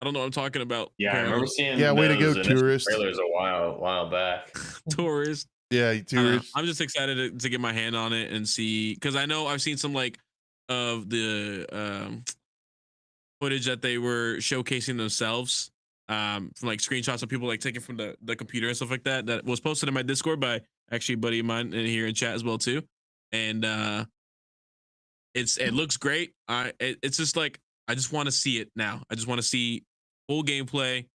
I don't know what I'm talking about. Yeah, apparently. I remember seeing. Yeah, way to go, those initial tourist. trailers a while back. Tourist. Yeah, tourist. I'm just excited to get my hand on it and see, because I know I've seen some like of the footage that they were showcasing themselves, from like screenshots of people like taking from the computer and stuff like that. That was posted in my Discord by actually a buddy of mine in here in chat as well too, and it looks great. It's just like I just want to see it now. I just want to see full gameplay.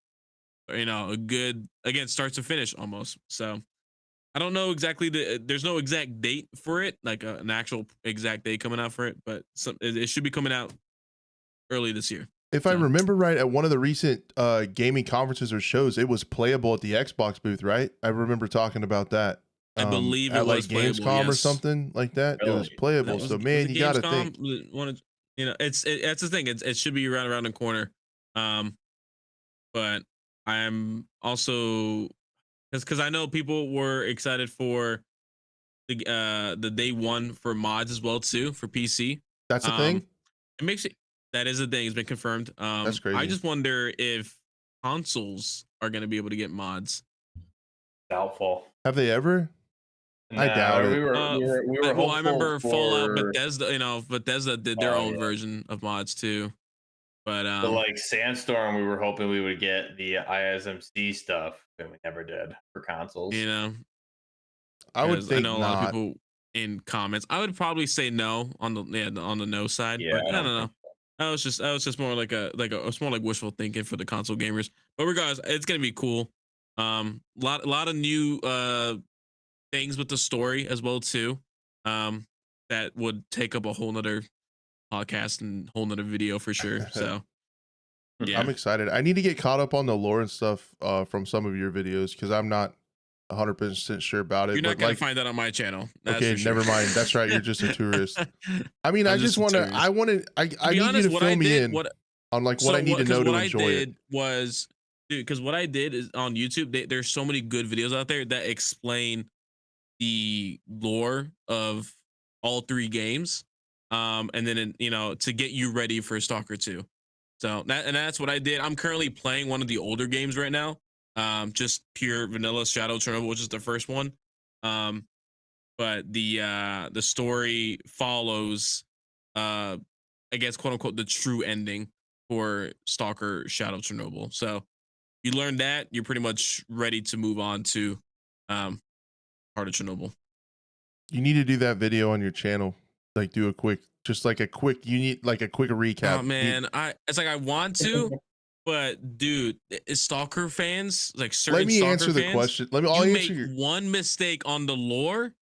You know, a good, again, start to finish almost. So I don't know exactly there's no exact date for it, like an actual exact date coming out for it, but it should be coming out early this year. If I remember right, at one of the recent gaming conferences or shows, it was playable at the Xbox booth, right? I remember talking about that. I believe it was like playable, Gamescom or yes. something like that. It was playable. So man, you got to think. You know, that's the thing. It should be around the corner. But I'm also, because I know people were excited for the day one for mods as well too for PC. That's a thing. It makes it, that is a thing. It's been confirmed. That's crazy. I just wonder if consoles are going to be able to get mods. Doubtful. Have they ever? I doubt it. We were well, I remember for... Fallout, Bethesda. You know, Bethesda did their own version of mods too. But like Sandstorm, we were hoping we would get the ISMC stuff, and we never did for consoles. You know, I would think I know a lot of people in comments. I would probably say no on the no side. Yeah, but I don't know. That was just more like it's more like wishful thinking for the console gamers. But regardless, it's gonna be cool. Lot of new things with the story as well too. That would take up a whole nother podcast and whole nother video for sure. So yeah, I'm excited. I need to get caught up on the lore and stuff from some of your videos, because I'm not 100% sure about it. You're not gonna find that on my channel. Okay, never mind. That's right. You're just a tourist. I mean, I need you to fill me in on like what I need to know to enjoy it. Because what I did is on YouTube, there's so many good videos out there that explain the lore of all three games, and then to get you ready for Stalker 2. So that's what I did. I'm currently playing one of the older games right now, just pure vanilla Shadow Chernobyl, which is the first one. But the story follows, I guess, quote unquote, the true ending for Stalker Shadow Chernobyl. So you learn that, you're pretty much ready to move on to Heart of Chernobyl. You need to do that video on your channel. Like do a quick recap. Oh man, it's like I want to, but dude, Stalker fans, like certain Let me Stalker answer the fans, question. You make one mistake on the lore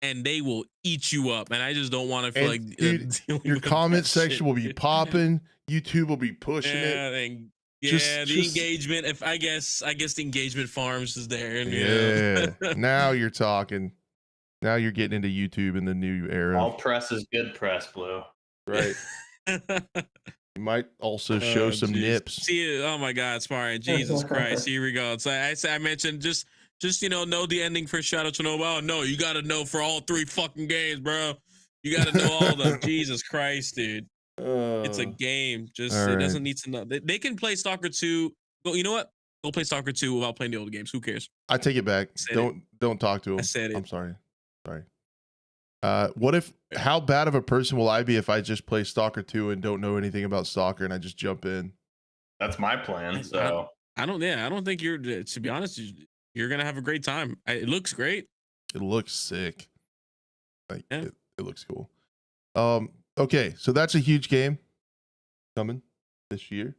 and they will eat you up. And I just don't want to feel like dude, your comment section will be popping. YouTube will be pushing it. The engagement. If I guess the engagement farms is there. And, yeah. Now you're talking. Now you're getting into YouTube in the new era. All press is good press, Blue. Right. You might also show some nips. See, oh my God, Sparring. Jesus Christ. Here we go. So I mentioned just know the ending for Shadow Chernobyl. Oh no, you gotta know for all three fucking games, bro. You gotta know all the Jesus Christ, dude. It's a game. Just it doesn't need to know. They can play Stalker 2. Well, you know what? Go play Stalker 2 without playing the old games. Who cares? I take it back. Said Don't talk to him. I said it. I'm sorry. Sorry. How bad of a person will I be if I just play Stalker 2 and don't know anything about Stalker and I just jump in? That's my plan. So I don't think you're, to be honest, you're gonna have a great time. It looks great. It looks sick. Like Yeah. it looks cool. Okay, so that's a huge game coming this year.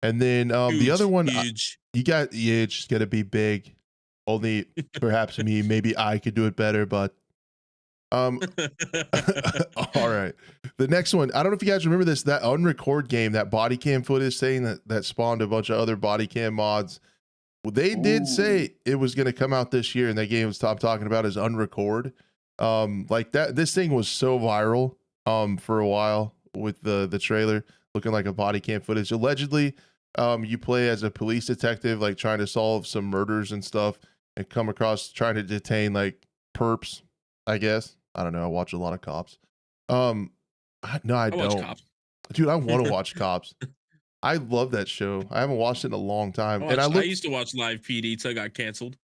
And then the other one, huge. it's just gonna be big. Only perhaps me, maybe I could do it better, but all right. The next one, I don't know if you guys remember this, that unrecord game, that body cam footage thing that spawned a bunch of other body cam mods. Well, they did say it was going to come out this year, and that game was talking about is unrecord. Like that, this thing was so viral for a while with the trailer looking like a body cam footage. Allegedly, you play as a police detective, like trying to solve some murders and stuff, and come across trying to detain like perps, I guess. I don't know. I watch a lot of Cops. No, I don't. Watch Cops. Dude, I want to watch Cops. I love that show. I haven't watched it in a long time. I used to watch Live PD till it got canceled.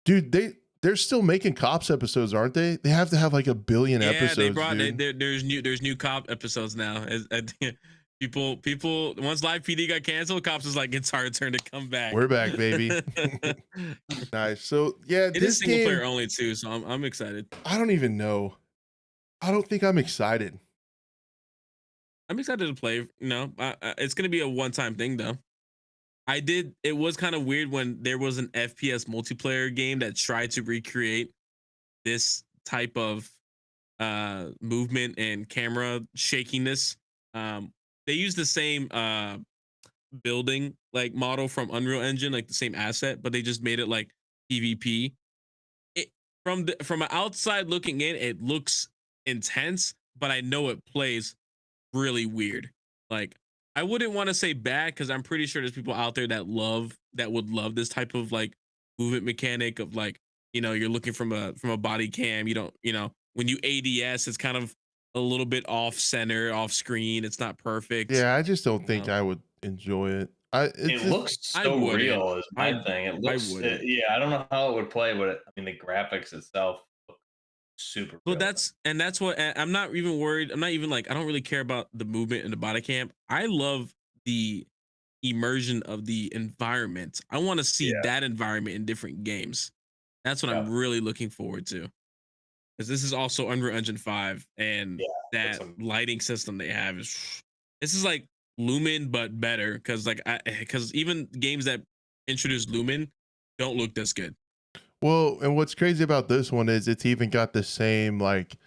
Dude, they're still making Cops episodes, aren't they? They have to have like 1 billion episodes. Yeah, they brought there's new Cop episodes now. People once Live PD got canceled, Cops is like, it's our turn to come back. We're back, baby. Nice. So yeah, it is single player only too, so I'm excited. I don't even know. I don't think I'm excited. I'm excited to play. It's gonna be a one-time thing though. It was kind of weird when there was an FPS multiplayer game that tried to recreate this type of movement and camera shakiness. They used the same building like model from Unreal Engine, like the same asset, but they just made it like PvP. From an outside looking in, it looks intense, but I know it plays really weird. Like, I wouldn't want to say bad because I'm pretty sure there's people out there that would love this type of like movement mechanic of like, you're looking from a body cam. You don't, when you ADS, it's kind of a little bit off center, off screen. It's not perfect. Yeah, I just don't think I would enjoy it. It looks so real is my thing. It looks, I don't know how it would play, but the graphics itself look super well real. that's what I'm not even worried. I'm not even like, I don't really care about the movement in the body cam. I love the immersion of the environment. I want to see that environment in different games. That's what I'm really looking forward to, because this is also Unreal Engine 5, and that lighting system they have this is like Lumen but better, because even games that introduce Lumen don't look this good. Well, and what's crazy about this one is it's even got the same like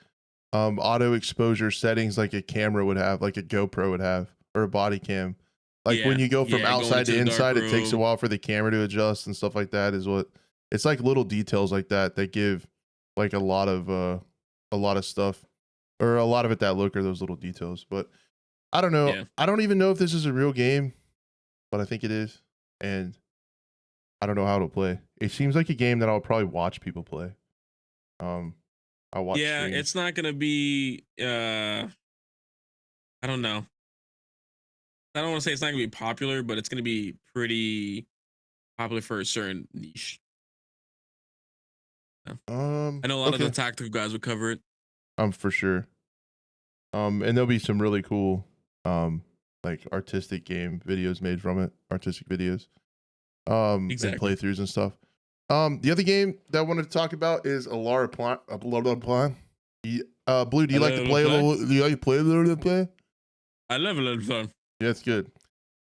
auto exposure settings like a camera would have, like a GoPro would have, or a body cam. Like when you go from outside to inside, it takes a while for the camera to adjust and stuff like that. Is what it's like, little details like that that give like a lot of stuff, or a lot of it that look, or those little details. But I don't know. Yeah. I don't even know if this is a real game, but I think it is, and I don't know how to play. It seems like a game that I'll probably watch people play. I'll watch. Yeah, streams. It's not gonna be. I don't know. I don't want to say it's not gonna be popular, but it's gonna be pretty popular for a certain niche. I know a lot of the tactical guys would cover it. For sure. And there'll be some really cool, like artistic game videos made from it. Artistic videos. And playthroughs and stuff. The other game that I wanted to talk about is Alara Prime. Blue, do you like to play a little? Do you like to play a little play? I love a little fun. Yeah, it's good.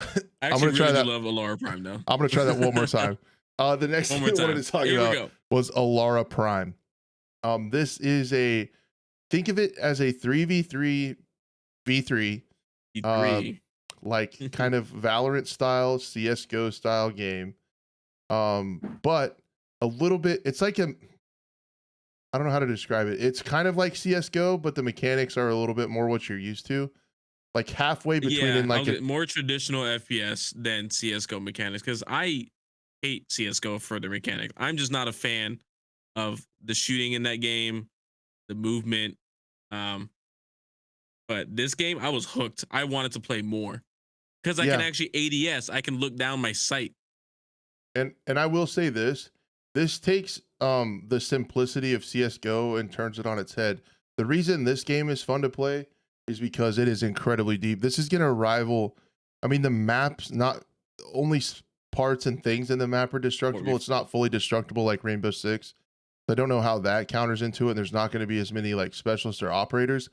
I actually really love Alara Prime now. I'm gonna try that one more time. The next thing I wanted to talk about was Alara Prime. This is think of it as a 3v3 v3 like kind of Valorant style, CSGO style game. But a little bit, it's like I don't know how to describe it. It's kind of like CSGO, but the mechanics are a little bit more what you're used to. Like halfway between like a more traditional FPS than CSGO mechanics, because I hate CSGO for the mechanics. I'm just not a fan of the shooting in that game, the movement. But this game, I was hooked. I wanted to play more because I can actually ADS. I can look down my sight. And I will say this. This takes the simplicity of CS:GO and turns it on its head. The reason this game is fun to play is because it is incredibly deep. This is going to rival, I mean, the maps, not only parts and things in the map are destructible. It's not fully destructible like Rainbow Six. I don't know how that counters into it. There's not going to be as many like specialists or operators,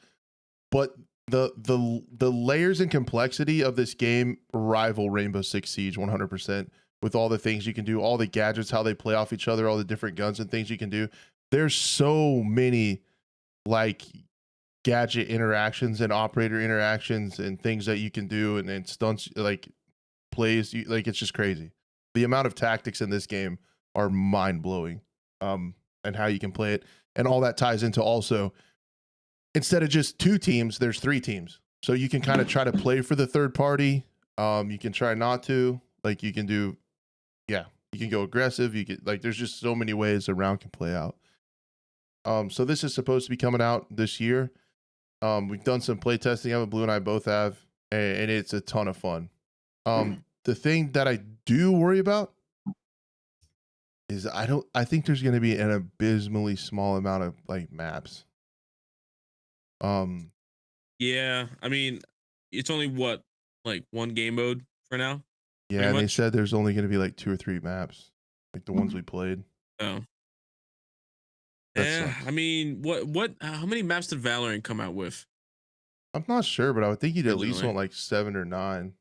but the layers and complexity of this game rival Rainbow Six Siege 100%, with all the things you can do, all the gadgets, how they play off each other, all the different guns and things you can do. There's so many like gadget interactions and operator interactions and things that you can do, and stunts, like plays, like it's just crazy. The amount of tactics in this game are mind-blowing, and how you can play it. And all that ties into also, instead of just 2 teams, there's 3 teams. So you can kind of try to play for the third party. You can try not to, like you can do, you can go aggressive. You can, like, there's just so many ways a round can play out. So this is supposed to be coming out this year. We've done some play testing of it. Blue and I both have, and it's a ton of fun. The thing that I do worry about is I think there's going to be an abysmally small amount of like maps. Yeah, I mean, it's only what, like 1 game mode for now. Yeah, and they said there's only going to be like 2 or 3 maps, like the ones we played. Oh. Yeah, I mean, how many maps did Valorant come out with? I'm not sure, but I would think you'd at least want like 7 or 9.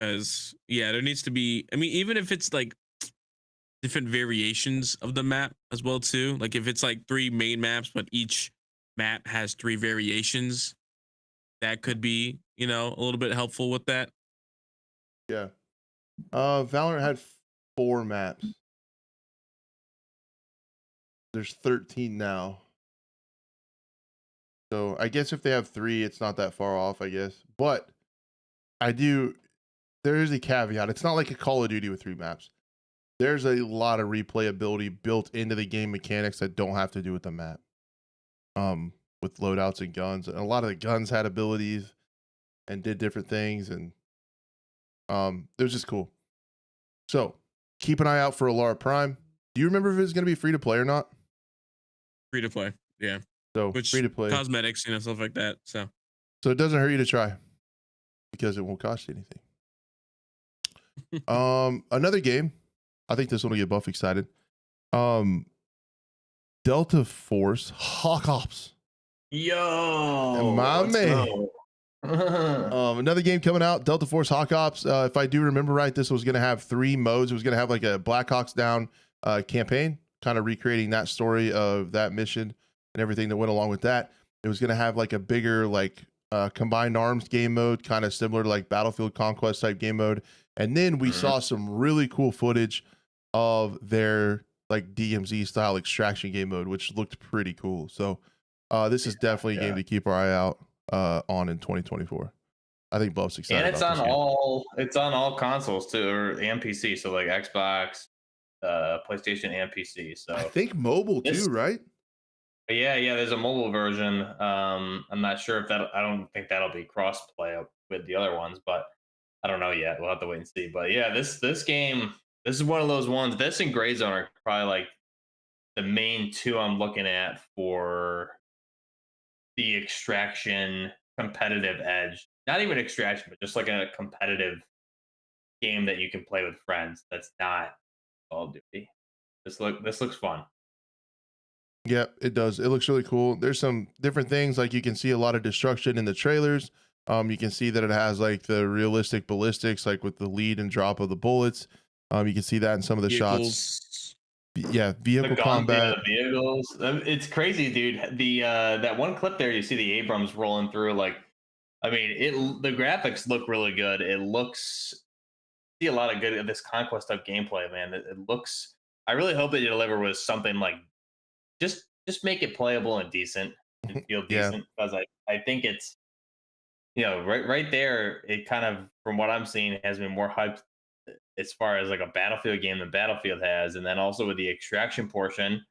Because yeah, there needs to be, I mean, even if it's like different variations of the map as well too. Like if it's like 3 main maps, but each map has 3 variations, that could be, you know, a little bit helpful with that. Yeah. Valorant had 4 maps. There's 13 now. So I guess if they have 3, it's not that far off, I guess. But there is a caveat. It's not like a Call of Duty with 3 maps. There's a lot of replayability built into the game mechanics that don't have to do with the map. With loadouts and guns. And a lot of the guns had abilities and did different things, and it was just cool. So keep an eye out for Alara Prime. Do you remember if it's going to be free to play or not? Free to play, yeah. So free to play, cosmetics, you know, stuff like that. So it doesn't hurt you to try, because it won't cost you anything. Another game, I think this one will get Buff excited. Delta Force Hawk Ops. Yo, my man. Another game coming out, Delta Force Hawk Ops. If I do remember right, this was going to have 3 modes. It was going to have like a Black Hawks Down campaign, kind of recreating that story of that mission and everything that went along with that. It was going to have like a bigger like combined arms game mode, kind of similar to like Battlefield Conquest type game mode. And then we saw some really cool footage of their like DMZ style extraction game mode, which looked pretty cool. So this is definitely a game to keep our eye out on in 2024. I think Buff's excited. And it's on all consoles too, and PC. So like Xbox, PlayStation, and PC. So I think mobile too, right? Yeah, there's a mobile version. I'm not sure if I don't think that'll be cross play with the other ones, but I don't know yet. We'll have to wait and see. But yeah, this game, this is one of those ones. This and Gray Zone are probably like the main 2 I'm looking at for the extraction competitive edge. Not even extraction, but just like a competitive game that you can play with friends. That's not Call of Duty. This looks fun. Yeah, it does. It looks really cool. There's some different things, like you can see a lot of destruction in the trailers. You can see that it has like the realistic ballistics, like with the lead and drop of the bullets. You can see that in some of the shots. Yeah, vehicle combat. The vehicles. It's crazy, dude. The that one clip there, you see the Abrams rolling through. Like, I mean, the graphics look really good. It looks, see a lot of good this conquest type gameplay, man. It looks. I really hope that you deliver with something like just make it playable and decent and feel decent, because I think it's, you know, right there, it kind of, from what I'm seeing, has been more hyped as far as like a Battlefield game than Battlefield has. And then also with the extraction portion,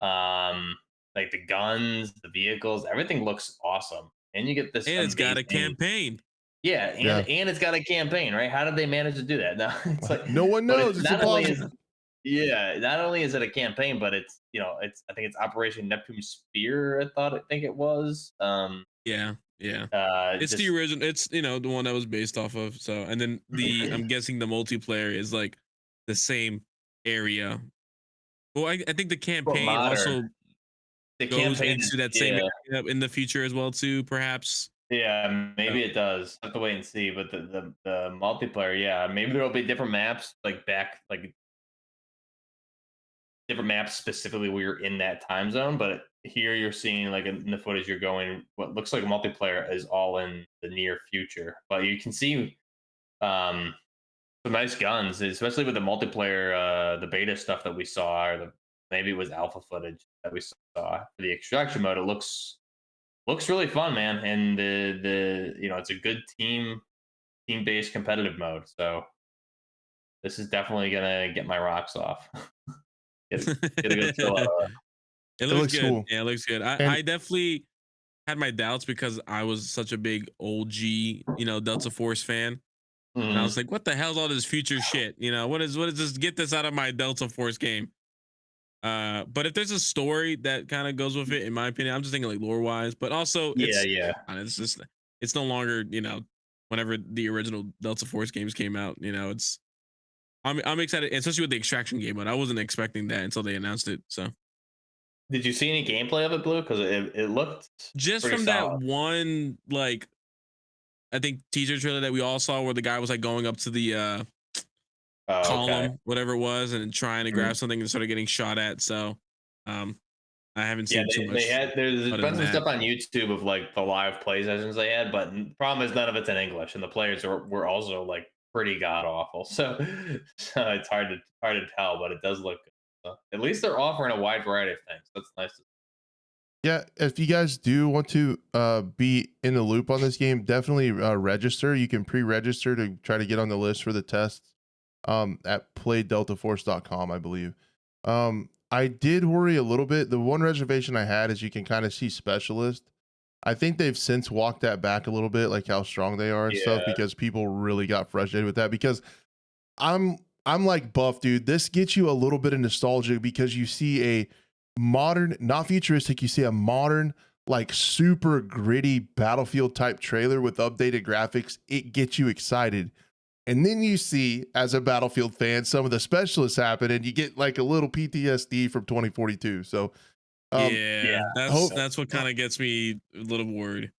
like the guns, the vehicles, everything looks awesome. And you get this, and it's got a campaign. Yeah, and it's got a campaign, right? How did they manage to do that? No, it's like No one but knows. It's not only is impossible. not only is it a campaign, but it's it's I think it's Operation Neptune Spear. I think it was. Yeah, yeah. It's the Just original. It's the one that was based off of. So, and then I'm guessing the multiplayer is like the same area. Well, I think the but campaign modern. also The goes campaign is into that same area in the future as well too, perhaps. yeah, So, maybe it does. I have to wait and see. But the multiplayer, yeah, maybe there will be different maps, like different maps specifically where you're in that time zone. But here you're seeing like in the footage, you're going what looks like a multiplayer is all in the near future. But you can see um, some nice guns, especially with the multiplayer, the beta stuff that we saw, or maybe it was alpha footage that we saw for the extraction mode. It looks really fun, man, and the it's a good team based competitive mode. So this is definitely gonna get my rocks off. Get a good chill out of it It looks looks good. cool. Yeah, it looks good. And I definitely had my doubts because I was such a big OG, Delta Force fan. that. And I was like, what the hell's all this future shit? What is this? Get this out of my Delta Force game. But if there's a story that kind of goes with it, in my opinion, I'm just thinking like lore wise, but also Yeah, yeah. it's just it's no longer, whenever the original Delta Force games came out, I'm excited, especially with the extraction game, but I wasn't expecting that until they announced it. So Did you see any gameplay of it, Blue? Because it looked just pretty from that solid. one, like, I think teaser trailer that we all saw where the guy was like going up to the Oh, okay. column, whatever it was, and trying to Mhm. grab something and started getting shot at. So um I haven't Yeah, seen too they much had there's other been than some that. stuff on YouTube of like the live play sessions they had, but the problem is none of it's in English, and the players were also like pretty god awful. So it's hard to tell, but it does look good. So at least they're offering a wide variety of things. That's nice. yeah, if you guys do want to be in the loop on this game, definitely register. You can pre-register to try to get on the list for the tests at playdeltaforce.com, I believe. I did worry a little bit. The one reservation I had is you can kind of see specialist. I think they've since walked that back a little bit, like how strong they are and stuff, Yeah. because people really got frustrated with that. Because I'm I'm like Buff, dude. This gets you a little bit of nostalgia because you see a modern, not futuristic, you see a modern, like super gritty battlefield type trailer with updated graphics. It gets you excited. And then you see, as a Battlefield fan, some of the specialists happen and you get like a little PTSD from 2042. So Yeah. Yeah, that's hope that's what kind of gets me a little worried.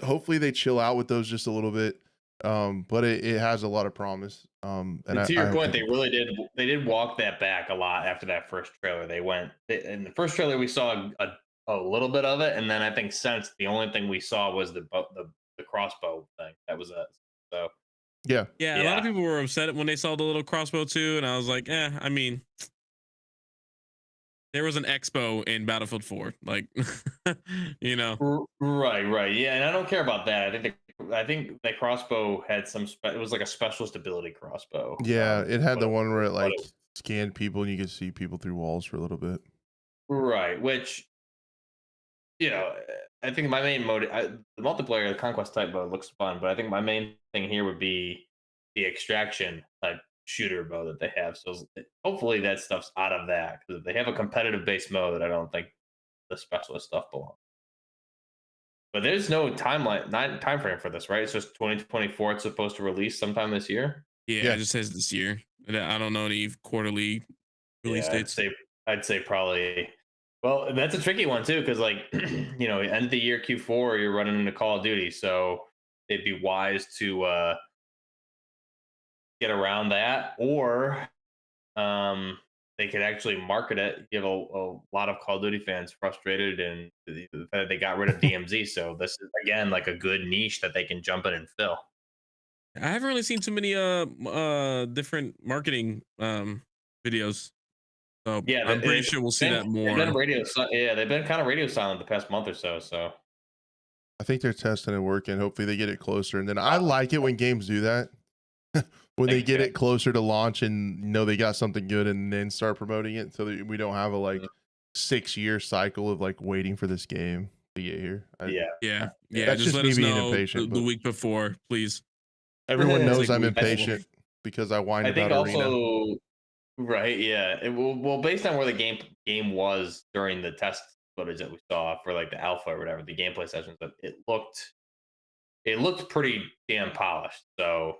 hopefully they chill out with those just a little bit. But it has a lot of promise. And And to I your hope point, people they did walk that back a lot after that first trailer. In the first trailer we saw a little bit of it, and then I think since the only thing we saw was the crossbow thing. That was it. So yeah. Yeah, a lot of yeah, people were upset when they saw the little crossbow too, and I was like, I mean, there was an expo in Battlefield 4, like, you know. right, yeah. And I don't care about that. I think the crossbow had it was like a specialist ability crossbow. Yeah, it had the one where it What like it, scanned people and you could see people through walls for a little bit. right, which I think my main mode, the multiplayer, the conquest type mode looks fun, but I think my main thing here would be the extraction type shooter mode that they have. So hopefully that stuff's out of that because if they have a competitive based mode, I don't think the specialist stuff belongs. But there's no timeline, not time frame for this, right? It's just 2024. It's supposed to release sometime this year. Yeah, it Yeah. just says this year. I don't know any quarterly release Yeah, dates. I'd say probably. Well, that's a tricky one too, because like end of the year Q4, you're running into Call of Duty, so it'd be wise to get around that, or they could actually market it, give a lot of Call of Duty fans frustrated, and the fact that they got rid of DMZ. So this is again like a good niche that they can jump in and fill. I haven't really seen too many different marketing videos, so Yeah, I'm pretty sure we'll see that they've been more. yeah, they've been kind of radio silent the past month or so. So I think they're testing and working. Hopefully they get it closer. And then I uh, like it when games do that. When they get it closer to launch and know they got something good and then start promoting it so that we don't have a like 6 year cycle of like waiting for this game to get here. yeah, Yeah, yeah. just Just let me us being know impatient, the but week before, please. Everyone knows like I'm we- impatient because I whine I think about Arena. also right, yeah. Well, based on where the game was during the test footage that we saw for like the alpha or whatever, the gameplay sessions, but it looked pretty damn polished. So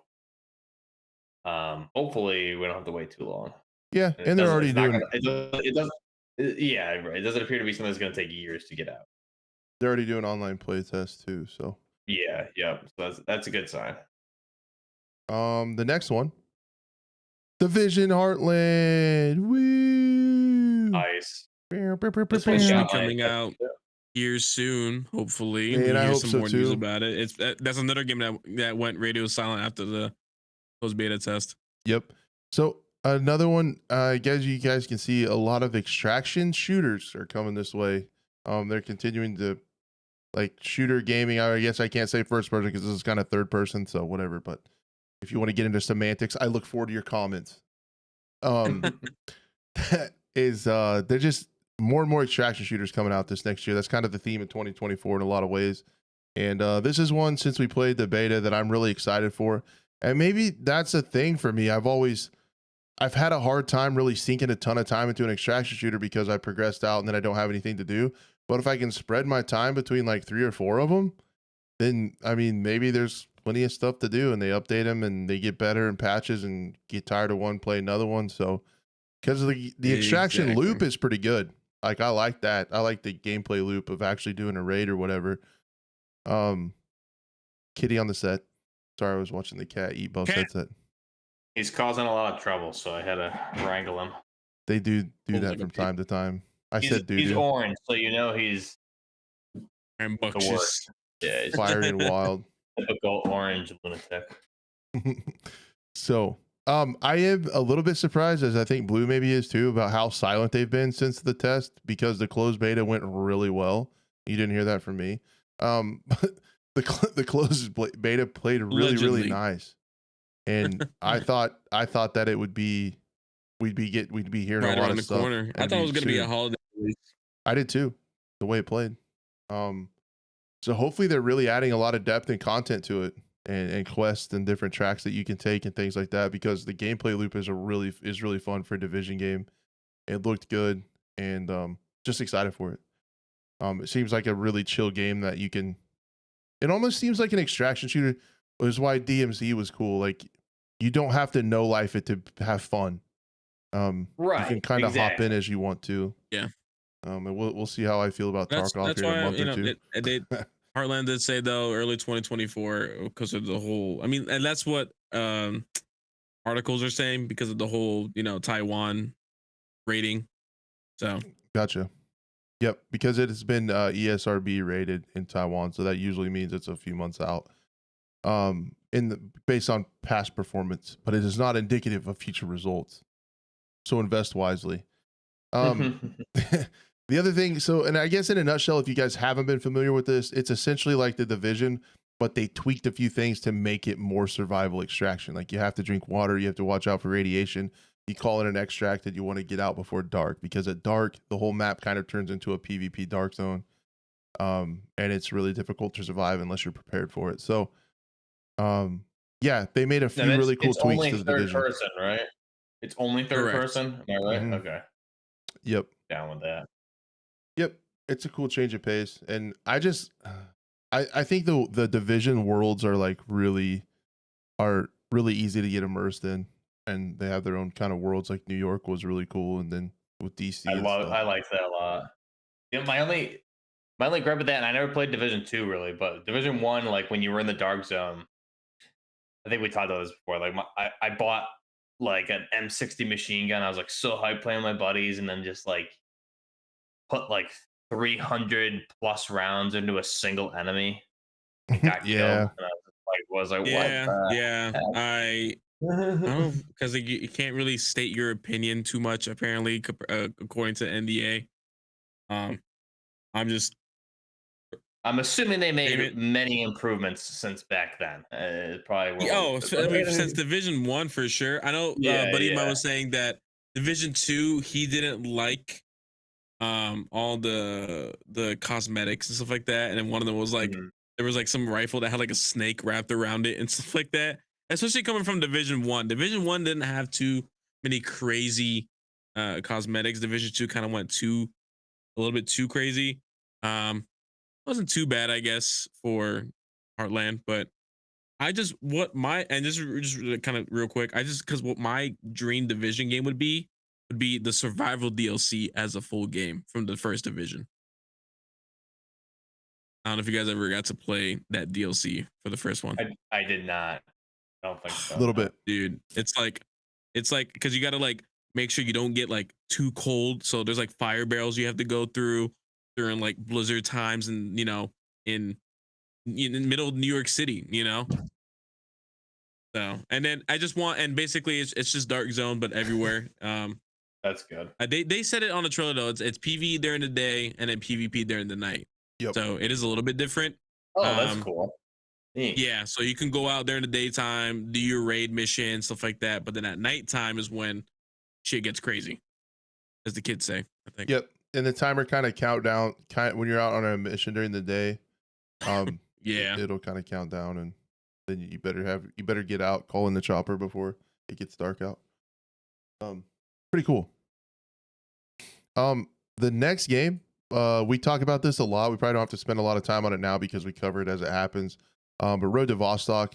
hopefully we don't have to wait too long. Yeah, And and they're already it's not doing gonna it doesn't yeah, right. It doesn't appear to be something that's gonna take years to get out. online play tests too. So Yeah, yeah. So that's a good sign. the next one, Division Heartland. Woo! Nice. Bow, bow, bow, bow, This one's Should be bow. got my coming out here soon. Hopefully, Man, we I hear hope some so more news too. about it. That's another game that went radio silent after the closed beta test. Yep. So another one, I guess you guys can see a lot of extraction shooters are coming this way. They're continuing to like shooter gaming. I guess I can't say first person because this is kind of third person, so whatever. But if you want to get into semantics, I look forward to your comments. That is they're just more and more extraction shooters coming out this next year. That's kind of the theme in 2024 in a lot of ways. And this is one since we played the beta that I'm really excited for. And maybe that's a thing for me. I've had a hard time really sinking a ton of time into an extraction shooter because I progressed out and then I don't have anything to do. But if I can spread my time between like 3 or 4 of them, then I mean, maybe there's plenty of stuff to do and they update them and they get better in patches and get tired of one, play another one. So because the extraction Exactly. loop is pretty good. Like I like that. I like the gameplay loop of actually doing a raid or whatever. Kitty on the set. Sorry, I was watching the cat eat Buff's Cat. headset. He's causing a lot of trouble, so I had to wrangle him. They do Looks that like a from pig. time to time. I He's, said he's doo-doo. orange, so you know he's Rambunctious. worst. Yeah, he's Fiery and wild. typical orange lunatic. So I am a little bit surprised, as I think Blue maybe is too, about how silent they've been since the test because the closed beta went really well. You didn't hear that from me. But the closed beta played really Allegedly. nice, and I thought that it would be we'd be hearing Right a lot around of the stuff. corner. I and thought it was going to be a soon. holiday release. I did too, the way it played. So hopefully they're really adding a lot of depth and content to it, and quests and different tracks that you can take and things like that. Because the gameplay loop is really fun for a Division game. It looked good, and just excited for it. It seems like a really chill game that you can. It almost seems like an extraction shooter. Which is why DMZ was cool. Like you don't have to know life it to have fun. You Right, can kind of hop in exactly. as you want to. Yeah. And we'll see how I feel about That's Tarkov here in a why month or two. Heartland did say though early 2024 because of the whole. I mean, and that's what articles are saying because of the whole Taiwan rating. So Gotcha. Yep, because it has been ESRB rated in Taiwan, so that usually means it's a few months out. Based on past performance, but it is not indicative of future results. So invest wisely. The other thing, and I guess in a nutshell, if you guys haven't been familiar with this, it's essentially like the Division, but they tweaked a few things to make it more survival extraction. Like you have to drink water, you have to watch out for radiation. You call it an extract that you want to get out before dark, because at dark, the whole map kind of turns into a PvP dark zone. And it's really difficult to survive unless you're prepared for it. So, yeah, they made a few really cool tweaks to the Division. It's only third person, right? It's only third Correct. person. Am I right? Mhm. Okay. Yep. Down with that. Yep. It's a cool change of pace. And I think the Division worlds are really easy to get immersed in. And they have their own kind of worlds. Like New York was really cool. And then with DC. I like that a lot. Yeah, my only gripe with that, and I never played Division 2 really, but Division 1, like when you were in the dark zone, I think we talked about this before. Like I bought like an M60 machine gun. I was like so hyped playing with my buddies, and then just like put like 300 plus rounds into a single enemy. And got killed. Yeah. And I was like, yeah, what? yeah. I don't know, because you can't really state your opinion too much apparently according to NDA. I'm assuming they made many improvements since back then. Probably. Since Division 1 for sure. I know buddy of mine was saying that Division 2 he didn't like all the cosmetics and stuff like that, and then one of them was like there was like some rifle that had like a snake wrapped around it and stuff like that. especially coming from Division 1. Division 1 didn't have too many crazy cosmetics. Division 2 kind of went a little bit too crazy. Wasn't too bad, I guess, for Heartland, but I just and just kind of real quick, because what my dream Division game would be the survival DLC as a full game from the first Division. I don't know if you guys ever got to play that DLC for the first one. I did not. I don't think so. A little bit. Dude, it's like because you gotta like make sure you don't get like too cold. So there's like fire barrels you have to go through during like blizzard times, and in the middle of New York City, So and then and basically it's just Dark Zone but everywhere. That's good. They said it on the trailer though. It's PvE during the day and then PvP during the night. Yep. So it is a little bit different. Oh, that's cool. Neat. Yeah, so you can go out during the daytime, do your raid mission, stuff like that. But then at nighttime is when shit gets crazy, as the kids say, I think. Yep. And the timer kind of count down when you're out on a mission during the day. Yeah. It'll kind of count down, and then you better get out, call in the chopper before it gets dark out. Pretty cool. The next game, we talk about this a lot. We probably don't have to spend a lot of time on it now because we cover it as it happens. But Road to Vostok,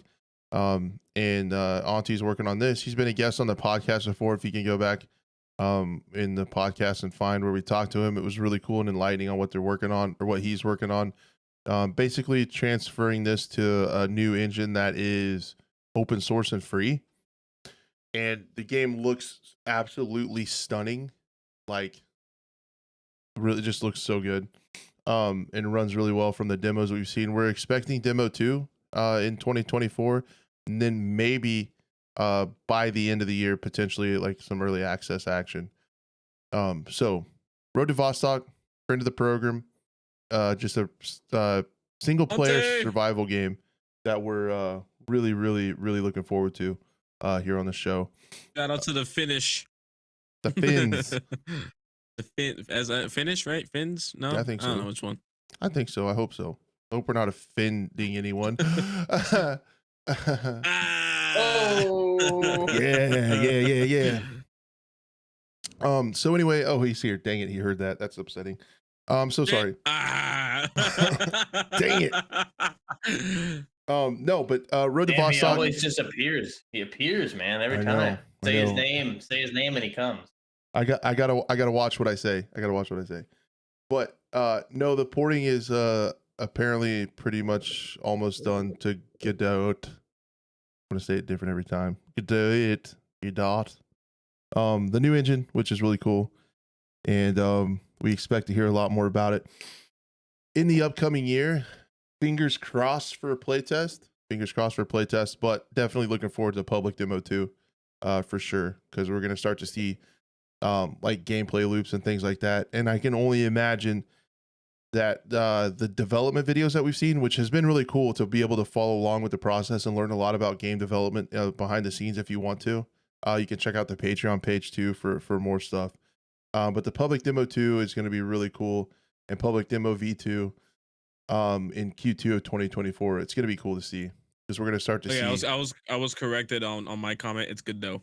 and Auntie's working on this. He's been a guest on the podcast before. If you can go back in the podcast and find where we talked to him, it was really cool and enlightening on what they're working on, or what he's working on. Basically transferring this to a new engine that is open source and free. And the game looks absolutely stunning. Like, really just looks so good. And runs really well from the demos we've seen. We're expecting demo 2 in 2024, and then maybe by the end of the year, potentially like some early access action. So Road to Vostok, friend of the program, just a single player survival game that we're really looking forward to here on the show. Shout out to the Finnish. The Finns. Finnish, right? Finns? No, I think so. I don't know which one. I think so. I hope so. I hope we're not offending anyone. Oh. Yeah. So anyway, he's here. Dang it, he heard that. That's upsetting. So sorry. Dang it. No, but Road to Vostok. He always just appears. He appears, man, every time. Say his name, and he comes. I gotta watch what I say. But no, the porting is apparently pretty much almost done to Godot. I'm gonna say it different every time. Godot. The new engine, which is really cool, and we expect to hear a lot more about it in the upcoming year. Fingers crossed for a playtest. But definitely looking forward to public demo too, for sure, because we're gonna start to see like gameplay loops and things like that. And I can only imagine that the development videos that we've seen, which has been really cool to be able to follow along with the process and learn a lot about game development behind the scenes. If you want to, you can check out the Patreon page too for more stuff. But the public demo 2 is going to be really cool, and public demo V2 in Q2 of 2024. It's going to be cool to see, because we're going to start to see. I was corrected on my comment. It's good though.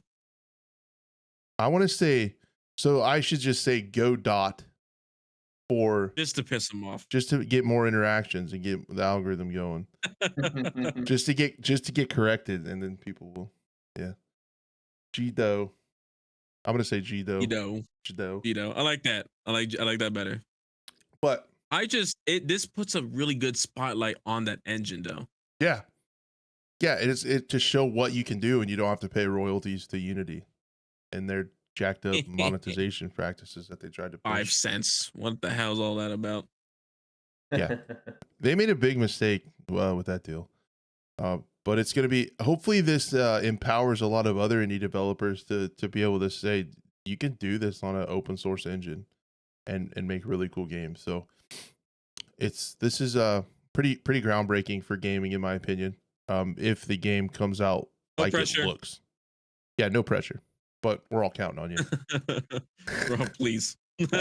I want to say, so I should just say go dot for just to piss them off, just to get more interactions and get the algorithm going. just to get corrected, and then people will, yeah. Gdo. I'm gonna say Gdo. Gdo. I like that. I like that better. But this puts a really good spotlight on that engine though. Yeah. It to show what you can do, and you don't have to pay royalties to Unity and their jacked up monetization practices that they tried to push. 5 cents. What the hell's all that about? Yeah, they made a big mistake with that deal. But it's going to be, hopefully this empowers a lot of other indie developers to be able to say, you can do this on an open source engine and make really cool games. So this is pretty groundbreaking for gaming, in my opinion. If the game comes out like it looks. Yeah, no pressure. But we're all counting on you. Bro, please. Save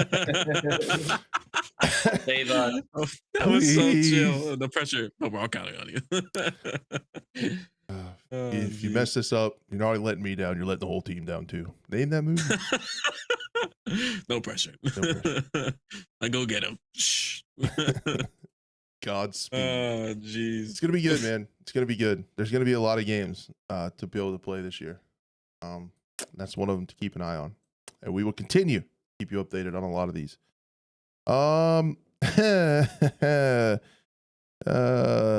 us. That was so chill. The pressure. Oh, we're all counting on you. If you mess this up, you're not only letting me down, you're letting the whole team down too. Name that movie. No pressure. No pressure. I go get him. Shh. Godspeed. Oh, jeez. It's gonna be good, man. It's gonna be good. There's gonna be a lot of games to be able to play this year. That's one of them to keep an eye on, and we will continue to keep you updated on a lot of these.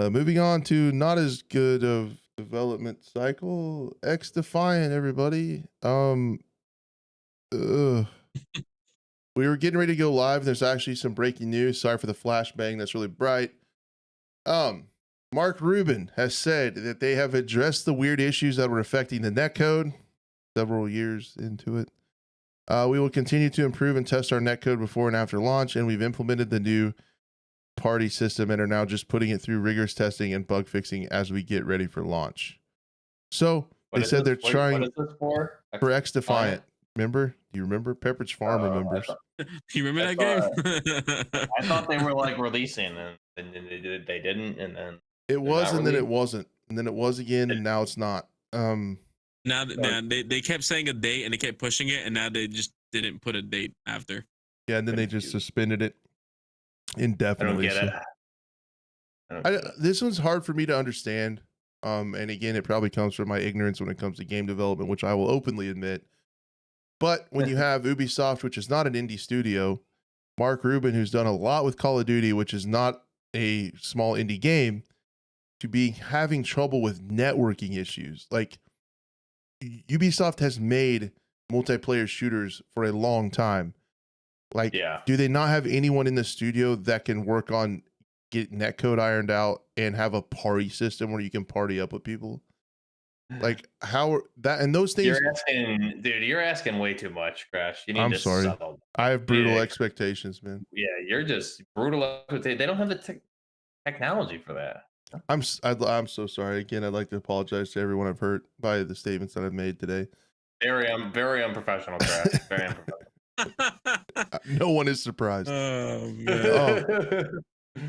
Moving on to not as good of development cycle. XDefiant, everybody. We were getting ready to go live. There's actually some breaking news. Sorry for the flashbang. That's really bright. Mark Rubin has said that they have addressed the weird issues that were affecting the netcode several years into it. We will continue to improve and test our netcode before and after launch, and we've implemented the new party system and are now just putting it through rigorous testing and bug fixing as we get ready for laugh. So they said they're trying what is this for XDefiant. Remember? Do you remember? Pepperidge Farm remembers. Do you remember that game? I thought they were like releasing and then they didn't, and then it was, and then it wasn't, and then it was again, and now it's not. Now they kept saying a date and they kept pushing it, and now they just didn't put a date after. Yeah, and then they just suspended it indefinitely. I don't get it. This one's hard for me to understand. And again, it probably comes from my ignorance when it comes to game development, which I will openly admit. But when you have Ubisoft, which is not an indie studio, Mark Rubin, who's done a lot with Call of Duty, which is not a small indie game, to be having trouble with networking issues. Like, Ubisoft has made multiplayer shooters for a long time. Like, do they not have anyone in the studio that can work on get netcode ironed out and have a party system where you can party up with people? Like, how that and those things. You're asking way too much, Crash. You need I'm to sorry. settle. I have brutal expectations, man. Yeah, you're just brutal. They don't have the technology for that. I'm so sorry. Again, I'd like to apologize to everyone I've hurt by the statements that I've made today. Very unprofessional, Crash. Very unprofessional. No one is surprised. Oh man.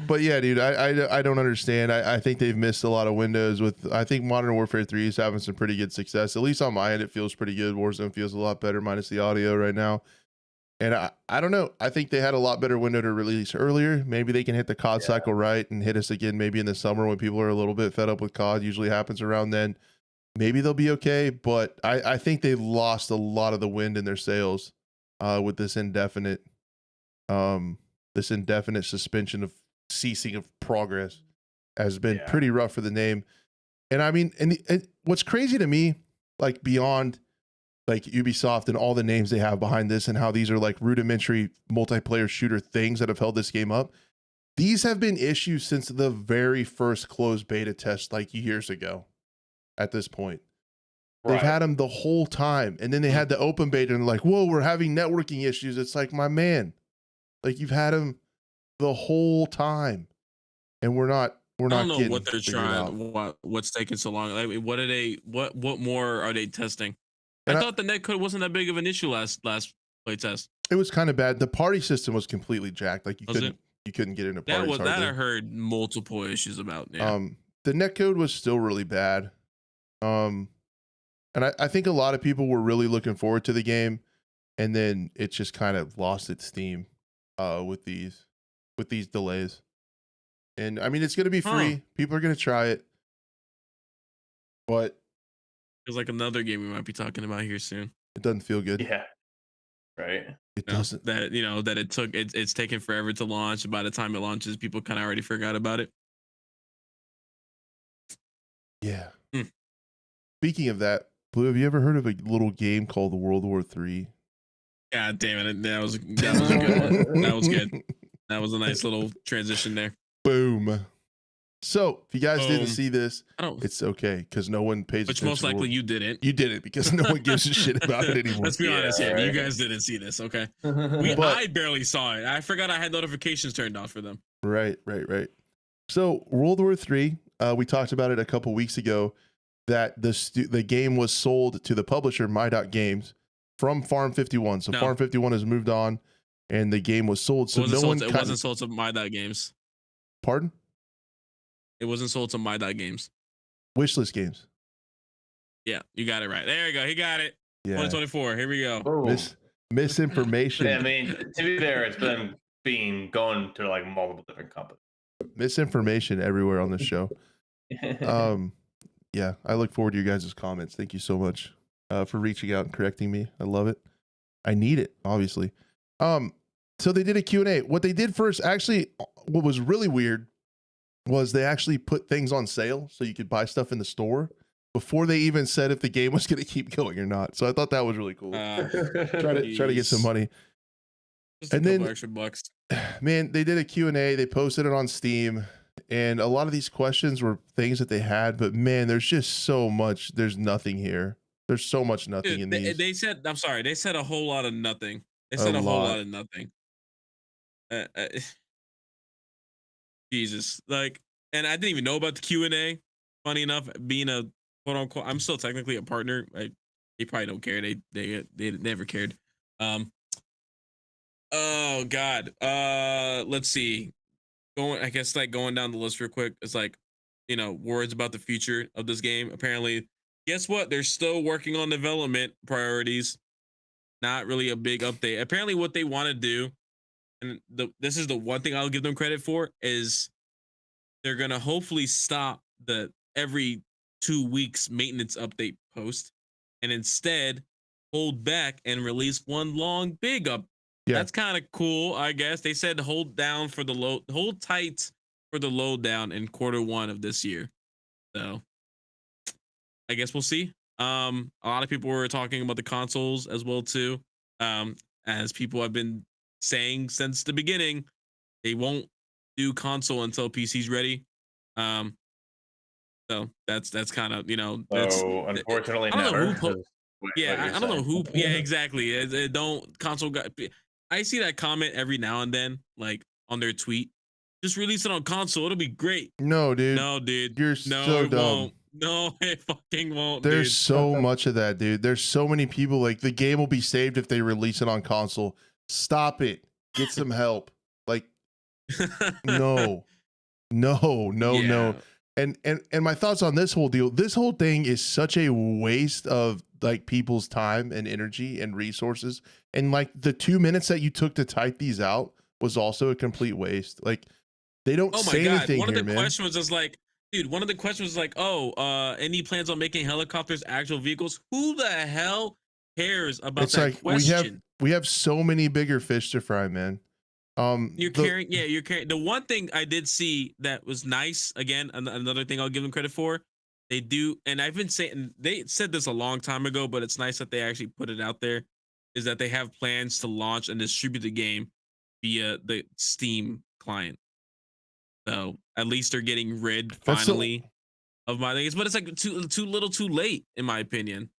But yeah, dude, I don't understand. I think they've missed a lot of windows with. I think Modern Warfare 3 is having some pretty good success. At least on my end, it feels pretty good. Warzone feels a lot better, minus the audio right now. And I don't know. I think they had a lot better window to release earlier. Maybe they can hit the COD cycle right and hit us again maybe in the summer when people are a little bit fed up with COD. Usually happens around then. Maybe they'll be okay. But I think they lost a lot of the wind in their sails with this indefinite suspension of ceasing of progress has been pretty rough for the name. And I mean, and what's crazy to me, like beyond like Ubisoft and all the names they have behind this and how these are like rudimentary multiplayer shooter things that have held this game up, these have been issues since the very first closed beta test like years ago at this point. They've had them the whole time, and then they had the open beta and like, whoa, we're having networking issues. It's like, my man, like you've had them the whole time, and we're not I don't know what they're trying. What's taking so long? Like, what are they? What more are they testing? I thought the netcode wasn't that big of an issue last play test. It was kind of bad. The party system was completely jacked. Like you couldn't get into parties. That I heard multiple issues about. Yeah. The netcode was still really bad. And I think a lot of people were really looking forward to the game, and then it just kind of lost its steam with these delays. And I mean, it's going to be free. People are going to try it, but there's like another game we might be talking about here soon. It doesn't feel good. Yeah. Right. It doesn't. That, you know, that it's taken forever to launch. By the time it launches, people kind of already forgot about it. Yeah. Speaking of that, Blue, have you ever heard of a little game called World War III? God damn it. That was a good one. That was good. That was a nice little transition there. Boom. So if you guys didn't see this, it's okay because no one pays attention. Which most likely you didn't. You didn't because no one gives a shit about it anymore. Let's be honest here. Right. You guys didn't see this, okay? I barely saw it. I forgot I had notifications turned off for them. Right. So World War III, we talked about it a couple weeks ago that the game was sold to the publisher My.Games from Farm 51. So Farm 51 has moved on and the game was sold. So it wasn't sold to My.Games. Pardon? It wasn't sold to My.Games. Wishlist Games. Yeah, you got it right. There you go. He got it. Yeah. 2024. Here we go. Boom. Misinformation. Yeah, I mean, to be fair, it's been going to like multiple different companies. Misinformation everywhere on this show. Yeah, I look forward to your guys' comments. Thank you so much for reaching out and correcting me. I love it. I need it, obviously. So they did a Q&A. What they did first, actually, what was really weird was they actually put things on sale so you could buy stuff in the store before they even said if the game was going to keep going or not. So I thought that was really cool. Try to get some money. Just a couple extra bucks. Man, they did a Q&A. They posted it on Steam. And a lot of these questions were things that they had. But man, there's just so much. There's nothing here. There's so much nothing in these. They said, I'm sorry, they said a whole lot of nothing. They said a whole lot of nothing. Jesus, like, and I didn't even know about the Q&A. Funny enough, being a quote unquote, I'm still technically a partner. They probably don't care. They never cared. Oh God. Let's see. I guess like going down the list real quick. It's like, words about the future of this game. Apparently, guess what? They're still working on development priorities. Not really a big update. Apparently, what they want to do, and this is the one thing I'll give them credit for, is they're gonna hopefully stop the every 2 weeks maintenance update post, and instead hold back and release one long big up. Yeah. That's kind of cool, I guess. They said hold tight for the load down in Q1 of this year. So I guess we'll see. A lot of people were talking about the consoles as well too. As people have been saying since the beginning, they won't do console until PC's ready. So that's kind of, unfortunately, I don't never. know who I don't know who. Yeah, exactly. Don't console guy. I see that comment every now and then, like on their tweet. Just release it on console. It'll be great. No, dude. No, dude. You're so dumb. Won't. No, it fucking won't. There's dude. so much of that, dude. There's so many people like the game will be saved if they release it on console. Stop it. Get some help. Like, no. And my thoughts on this whole deal. This whole thing is such a waste of like people's time and energy and resources. And like the 2 minutes that you took to type these out was also a complete waste. Like they don't say anything. One of the questions was like, dude, any plans on making helicopters actual vehicles? Who the hell cares about that question? We have so many bigger fish to fry, man. You're carrying. The one thing I did see that was nice, again, another thing I'll give them credit for, they do, and I've been saying, they said this a long time ago, but it's nice that they actually put it out there, is that they have plans to launch and distribute the game via the Steam client. So at least they're getting rid finally of my things, but it's like too little too late, in my opinion.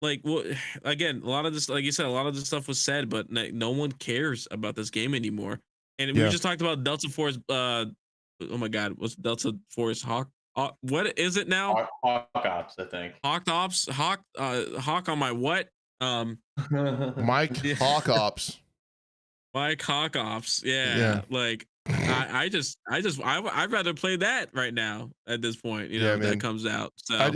Like, well, again, a lot of this, like you said, a lot of this stuff was said, but no one cares about this game anymore. And we just talked about Delta Force. Oh my God, what's Delta Force Hawk? What is it now? Hawk Ops, I think. Hawk Ops. Hawk on my what? Mike Hawk Ops. Mike Hawk Ops. Yeah. Like, I'd rather play that right now at this point. If that comes out. So.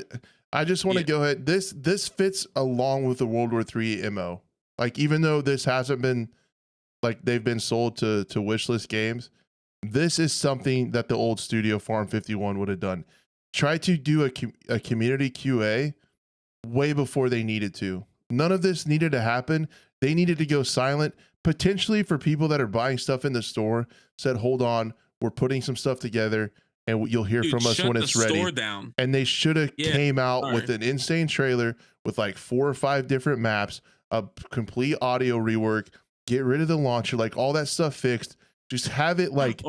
I just want to go ahead. This fits along with the World War III MO. Like, even though this hasn't been like they've been sold to wishlist games, this is something that the old Studio Farm 51 would have done. Try to do a community QA way before they needed to. None of this needed to happen. They needed to go silent, potentially for people that are buying stuff in the store. Said, hold on, we're putting some stuff together. And you'll hear from us when it's ready. Down. And they should have came out with an insane trailer with like 4 or 5 different maps, a complete audio rework, get rid of the launcher, like all that stuff fixed. Just have it like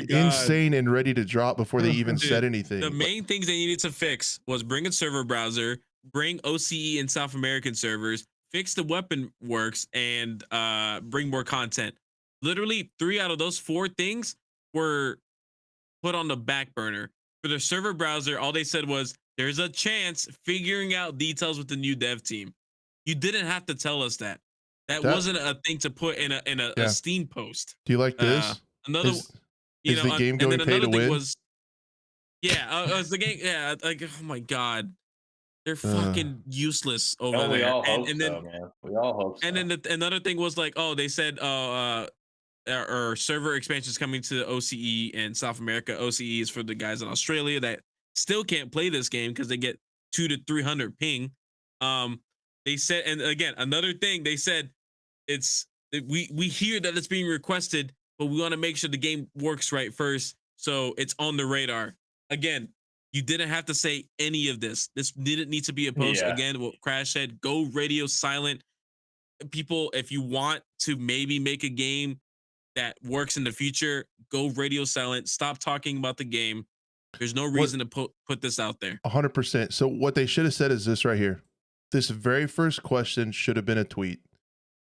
insane and ready to drop before they even said anything. The main things they needed to fix was bring a server browser, bring OCE in South American servers, fix the weapon works, and bring more content. Literally 3 out of those 4 things were put on the back burner. For the server browser, all they said was there's a chance figuring out details with the new dev team. You didn't have to tell us that. That wasn't a thing to put in a Steam post. Do you like this? Another is the game going pay to win? Yeah, it's the game. Yeah, like oh my god, they're Uh, fucking useless over Oh, we there. all And hope and so, then man. We all hope and then so. another thing was like, oh, they said, or server expansions coming to OCE and South America. OCE is for the guys in Australia that still can't play this game because they get 200 to 300 ping. Um, they said, and again, another thing they said, we hear that it's being requested, but we want to make sure the game works right first, so it's on the radar. Again, you didn't have to say any of this. This didn't need to be a post. Yeah. Again, what Crash said, go radio silent. People, if you want to maybe make a game that works in the future, go radio silent. Stop talking about the game. There's no what reason to put this out there. 100%. So what they should have said is this right here. This very first question should have been a tweet.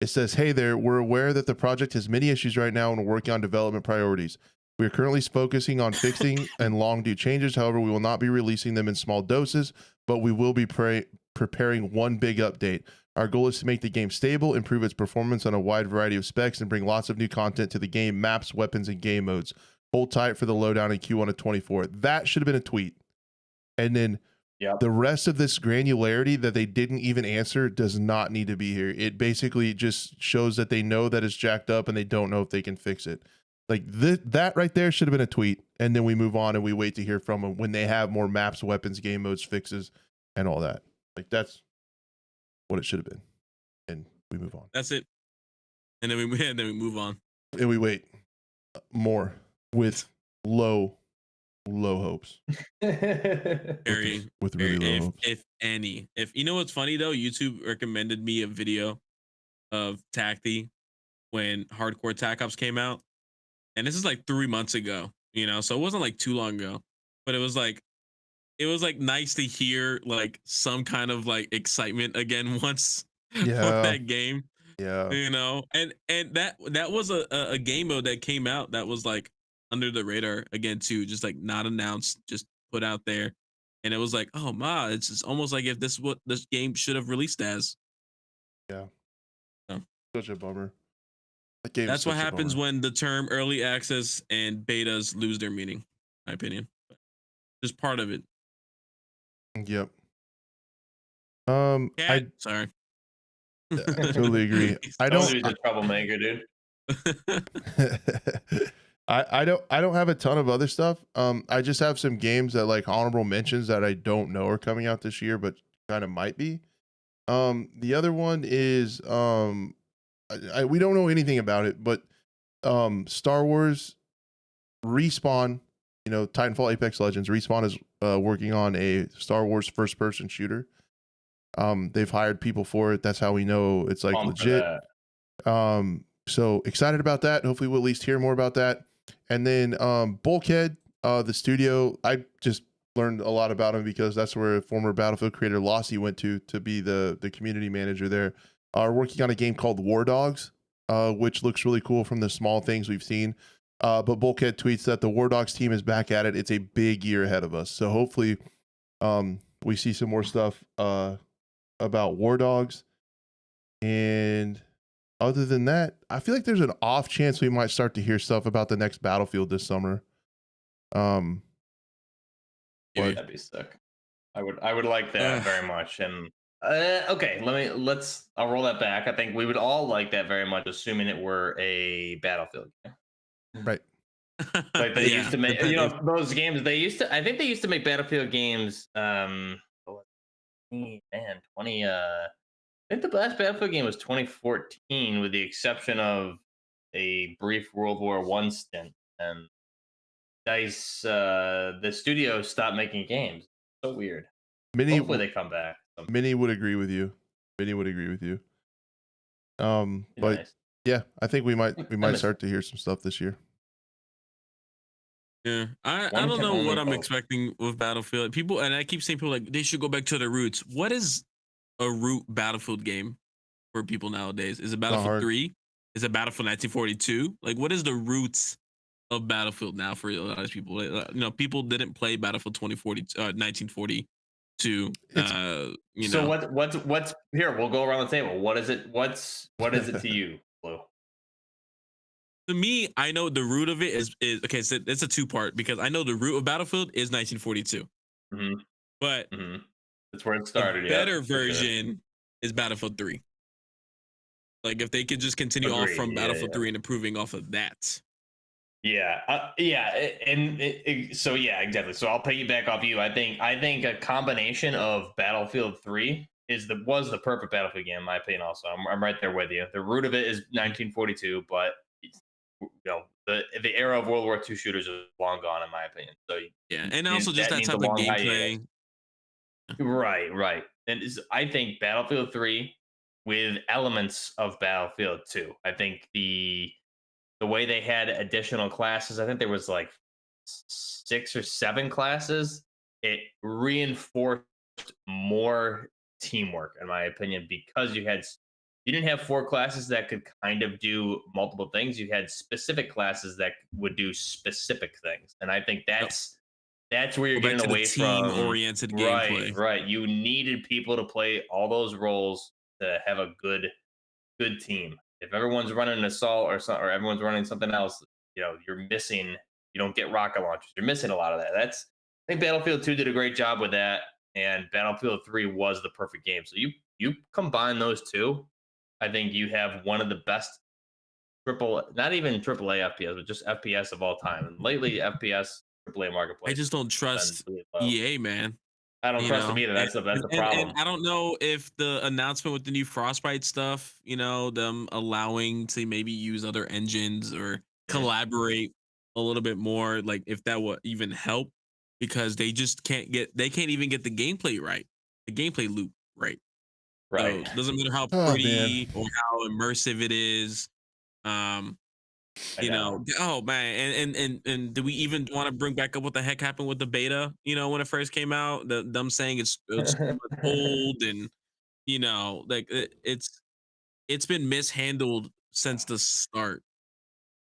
It says, "Hey there, we're aware that the project has many issues right now and we're working on development priorities. We are currently focusing on fixing and long due changes. However, we will not be releasing them in small doses, but we will be preparing one big update. Our goal is to make the game stable, improve its performance on a wide variety of specs, and bring lots of new content to the game, maps, weapons, and game modes. Hold tight for the lowdown in Q1 of 24. That should have been a tweet. And then Yep. the rest of this granularity that they didn't even answer does not need to be here. It basically just shows that they know that it's jacked up and they don't know if they can fix it. Like that right there should have been a tweet. And then we move on and we wait to hear from them when they have more maps, weapons, game modes, fixes, and all that. Like that's what it should have been. And we move on. That's it. And then we move on. And we wait more with low hopes. Very, With really low hopes. if any. If you know what's funny though, YouTube recommended me a video of Tacti when Hardcore Tac Ops came out, and this is like 3 months ago. So it wasn't like too long ago, but it was like nice to hear like some kind of like excitement again once for Yeah. that game. Yeah. And that was a game mode that came out that was like under the radar again too, just like not announced, just put out there, and it was like, oh ma, it's just almost like if this is what this game should have released as. Yeah. So, Such a bummer. That game that's is what such a happens bummer. when the term early access and betas lose their meaning, in my opinion. Just part of it. Yep. Sorry. I totally agree. I Told don't. you he's a troublemaker, dude. I don't have a ton of other stuff. I just have some games that like honorable mentions that I don't know are coming out this year, but kind of might be. The other one is we don't know anything about it, but Star Wars Respawn, Titanfall Apex Legends, Respawn is working on a Star Wars first person shooter. They've hired people for it. That's how we know it's like Pumped for legit. that. So excited about that. Hopefully we'll at least hear more about that. And then Bulkhead, the studio, I just learned a lot about him because that's where former Battlefield creator Lossy went to be the community manager there. Are working on a game called War Dogs, which looks really cool from the small things we've seen. But Bulkhead tweets that the War Dogs team is back at it. It's a big year ahead of us. So hopefully we see some more stuff about War Dogs. And other than that, I feel like there's an off chance we might start to hear stuff about the next Battlefield this summer. Yeah. That'd be sick. I would like that very much. And okay, I'll roll that back. I think we would all like that very much, assuming it were a Battlefield game. Right. Like they used to make, those games. I think they used to make Battlefield games. Man, 20. I think the last Battlefield game was 2014, with the exception of a brief World War I stint. And DICE, the studio stopped making games. So weird. Hopefully they come back. Many would agree with you. But Nice. yeah, I think we might start to hear some stuff this year. Yeah, I don't know what I'm expecting with Battlefield. People, and I keep saying people like they should go back to their roots. What is a root Battlefield game for people nowadays? Is it Battlefield 3? Is it Battlefield 1942? Like, what is the roots of Battlefield now for a lot of people? People didn't play Battlefield 1942. So what's here? We'll go around the table. What is it? What is it to you, Blue? to me, I know the root of it is okay. So it's a two part because I know the root of Battlefield is 1942, Hmm. but Hmm. That's where it the started. Yep, better for sure. version is Battlefield 3. Like if they could just continue off Agreed. from Yeah, Battlefield yeah. 3 and improving off of that. Yeah, yeah, so yeah, exactly. So I'll piggyback off you. I think a combination of Battlefield 3 was the perfect Battlefield game in my opinion. Also, I'm right there with you. The root of it is 1942, but the era of World War II shooters is long gone in my opinion. So Yeah, and also just that that needs a type of long hiatus. gameplay. Right, right. I think Battlefield 3 with elements of Battlefield 2. I think the way they had additional classes, I think there was like 6 or 7 classes. It reinforced more teamwork, in my opinion, because you didn't have 4 classes that could kind of do multiple things. You had specific classes that would do specific things, and I think Yep. that's where you're Go back getting to the away from. team-oriented Right, gameplay. right. You needed people to play all those roles to have a good team. If everyone's running an assault or everyone's running something else, you're missing. You don't get rocket launchers. You're missing a lot of that. I think Battlefield 2 did a great job with that, and Battlefield 3 was the perfect game. So you combine those two, I think you have one of the best not even triple A FPS, but just FPS of all time. And lately, FPS AAA I marketplace just don't has been trust really low. EA, man. I don't You trust them know, either. That's the and problem. I don't know if the announcement with the new Frostbite stuff, them allowing to maybe use other engines or Mhm. collaborate a little bit more, like if that would even help, because they can't even get the gameplay right, the gameplay loop right. So Right. it doesn't matter how Oh man, pretty or how immersive it is. Um, I know. oh man, and do we even want to bring back up what the heck happened with the beta? When it first came out, them saying it's too much old, and like it's been mishandled since the start.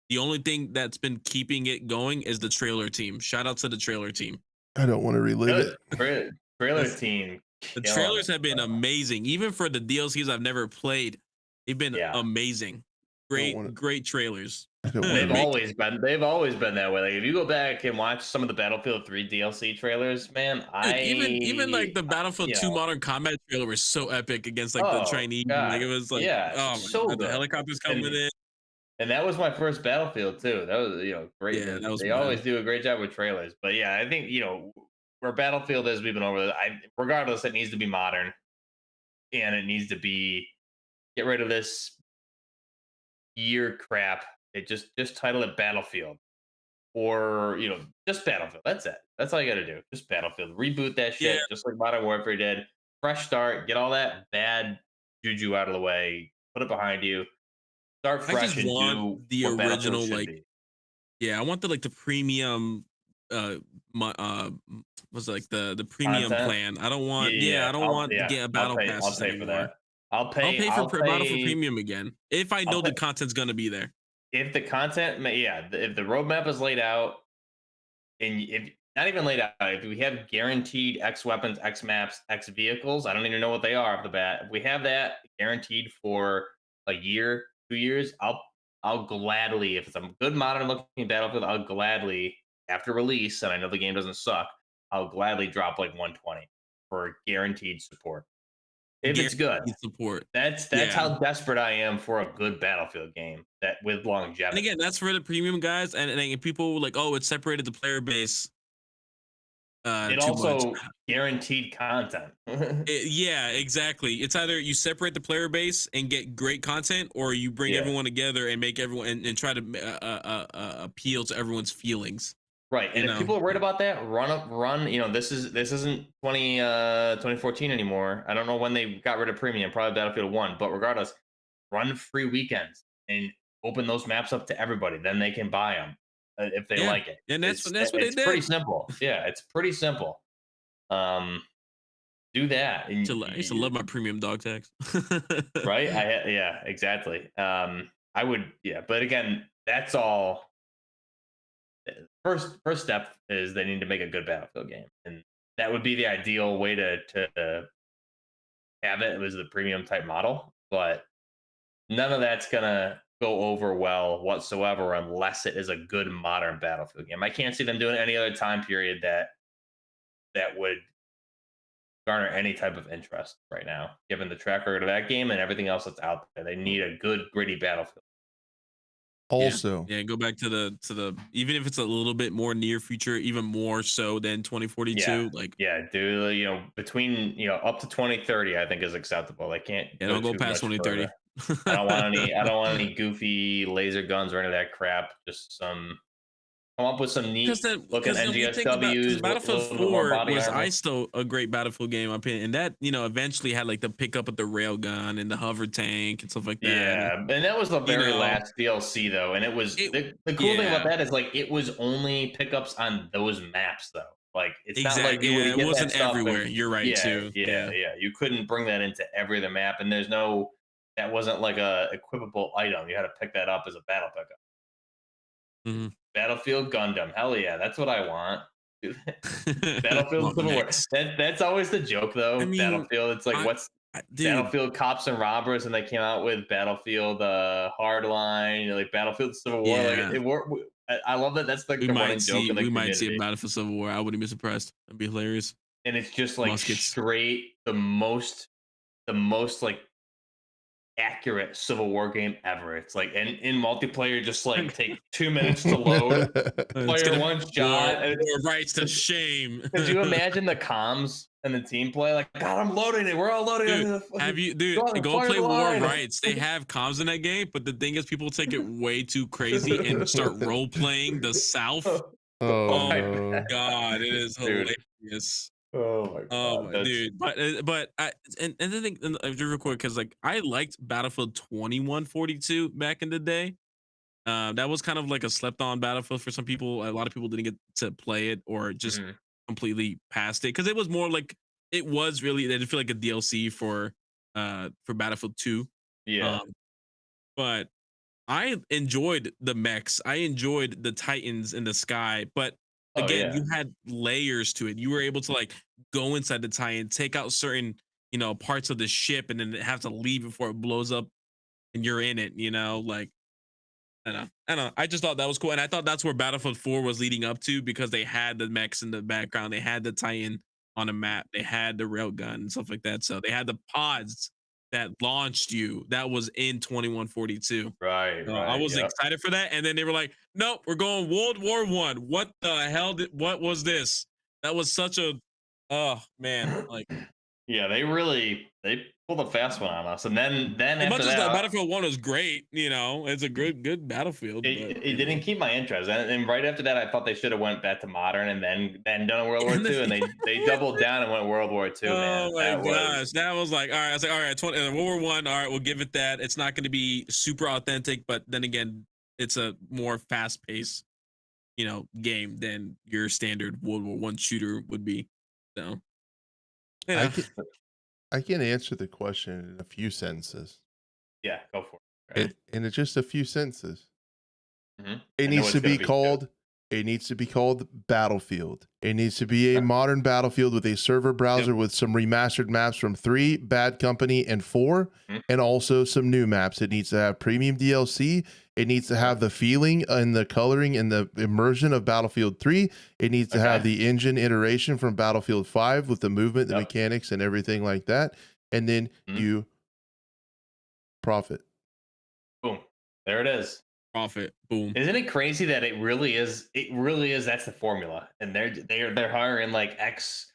The only thing that's been keeping it going is the trailer team. Shout out to the trailer team. I don't want to relive Good it. trailer The, team the killing trailers it, have been bro. amazing, even for the DLCs I've never played. They've been Yeah. amazing. I don't want Great trailers. I don't want to. They've always been that way. Like if you go back and watch some of the Battlefield 3 DLC trailers, man, Dude, even like the Battlefield you 2 know, Modern Combat trailer was so epic against like the oh Chinese. Like god, it was like, yeah, oh my so god, the good. helicopters coming And in. and that was my first Battlefield too. That was great. Yeah, that was They always wild. do a great job with trailers. But yeah, I think where Battlefield is, we've been over. Regardless, it needs to be modern and it needs to be get rid of this year crap. It just title it Battlefield or just Battlefield. That's it. That's all you got to do. Just Battlefield. Reboot that Yeah, shit, just like Modern Warfare did. Fresh start. Get all that bad juju out of the way. Put it behind you. Start I fresh just and want do the what Battlefield original, should like, be. yeah, I want the premium, my was like the premium Content. plan. I don't want, Yeah. I don't want to Yeah. get I'll battle pay. I'll passes pay for anymore. that. I'll I'll pay. pay for I'll Battle for pay. Premium again if I I'll know pay. the content's gonna be there. If the content, yeah, if the roadmap is laid out, and if not even laid out, if we have guaranteed X weapons, X maps, X vehicles, I don't even know what they are off the bat. If we have that guaranteed for a year, 2 years, I'll gladly, if it's a good modern looking Battlefield, I'll gladly after release, and I know the game doesn't suck, I'll gladly drop like 120 for guaranteed support if it's good. Guaranteed support. That's Yeah. how desperate I am for a good Battlefield game that with And longevity. again, that's for the premium guys, and people like, oh, it separated the player base It too much. also guaranteed content. Yeah, exactly. It's either you separate the player base and get great content, or you bring Yeah, everyone together and make everyone and try to appeal to everyone's feelings. right. You And if know, people are worried about that, run. This isn't 2014 anymore. I don't know when they got rid of premium. Probably Battlefield 1. But regardless, run free weekends and open those maps up to everybody. Then they can buy them if they yeah, like it. and that's what they It's pretty did. simple. Yeah, it's pretty simple. Um, do that. And I used to love my premium dog tags. right? Yeah, exactly. I would, yeah, but again, that's all. First step is they need to make a good Battlefield game, and that would be the ideal way to have it. It was the premium type model, but none of that's gonna go over well whatsoever unless it is a good modern Battlefield game. I can't see them doing any other time period that would garner any type of interest right now, given the track record of that game and everything else that's out there. They need a good gritty Battlefield. Also, yeah, go back to the even if it's a little bit more near future, even more so than 2042. Like, Yeah, dude, between up to 2030, I think is acceptable. They can't yeah, go don't go too past much 2030. further. I don't want any. I don't want any goofy laser guns or any of that crap. Just come up with some Because neat then, looking because then we think about, because NGSWs with a Battlefield little bit more 4 body was armor. I still a great Battlefield game, in my opinion, and that eventually had like the pickup with the railgun and the hover tank and stuff like that. Yeah, and that was the very know, last DLC though, and it was the cool thing about that is like it was only pickups on those maps though. Like it's not like exactly. you would Yeah, it get that wasn't stuff everywhere. and You're right too. Yeah. You couldn't bring that into every other map, and that wasn't like a equipable item. You had to pick that up as a battle pickup. Mm-hmm. Battlefield Gundam, hell yeah, that's what I want. Battlefield Civil War. Next. That's always the joke though. I mean, Battlefield. It's like what's dude, Battlefield Cops and Robbers, and they came out with Battlefield Hardline, like Battlefield Civil War. Yeah. Like I love that. That's like the running joke in the we community. might see a Battlefield Civil War. I wouldn't be surprised. That'd be hilarious. And it's just like Muskets. straight the most like accurate Civil War game ever. It's like in multiplayer, just like take 2 minutes to load. Player one shot. War rights to shame. Could you imagine the comms and the team play? Like, God, I'm loading it. We're all loading it. Have you, dude? Go play War Rights. They have comms in that game, but the thing is, people take it way too crazy and start role playing the South. oh my God, it is hilarious. Oh my God. Oh my dude. But and the thing, real quick, because like I liked Battlefield 2142 back in the day. That was kind of like a slept on Battlefield for some people. A lot of people didn't get to play it or just completely passed it because it was more like it was really, they didn't feel like a DLC for Battlefield 2. Yeah. But I enjoyed the mechs. I enjoyed the Titans in the sky, but again, you had layers to it. You were able to like go inside the Titan, take out certain, parts of the ship, and then have to leave before it blows up and you're in it, like I know. I just thought that was cool. And I thought that's where Battlefield 4 was leading up to, because they had the mechs in the background. They had the Titan on the map. They had the railgun and stuff like that. So they had the pods that launched you. That was in 2142. Right. I was excited for that. And then they were like, nope, we're going World War I. What the hell? What was this? That was such a, oh man. Like, yeah, they pulled a fast one on us. And then as much after as that, Battlefield 1 was great, it's a good Battlefield. It didn't keep my interest. And right after that, I thought they should have went back to modern and then done a World War II. And they doubled down and went World War II, man. Oh my gosh. That was like, all right. I was like, all right, World War I, all right, we'll give it that. It's not going to be super authentic, but then again, it's a more fast-paced, game than your standard World War I shooter would be. So, I can answer the question in a few sentences. Yeah, go for it. In just a few sentences. Mm-hmm. It needs to be called. It needs to be called Battlefield. It needs to be a modern Battlefield with a server browser with some remastered maps from 3, Bad Company, and 4, and also some new maps. It needs to have premium DLC. It needs to have the feeling and the coloring and the immersion of Battlefield 3. It needs to have the engine iteration from Battlefield 5 with the movement, the mechanics, and everything like that. And then you profit. Boom. There it is. Profit. Boom. Isn't it crazy that it really is? That's the formula. And they're hiring like ex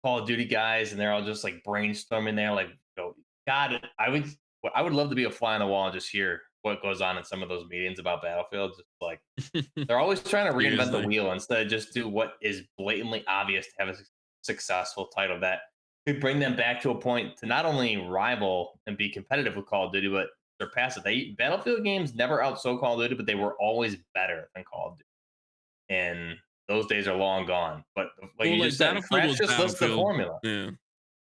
Call of Duty guys, and they're all just like brainstorming there. Like, God, I would love to be a fly on the wall and just hear what goes on in some of those meetings about Battlefield. Just like they're always trying to reinvent the wheel instead of just do what is blatantly obvious to have a successful title that could bring them back to a point to not only rival and be competitive with Call of Duty, but surpass it. Battlefield games never outsold Call of Duty, but they were always better than Call of Duty. And those days are long gone. But like you just said, Crash just lists the formula.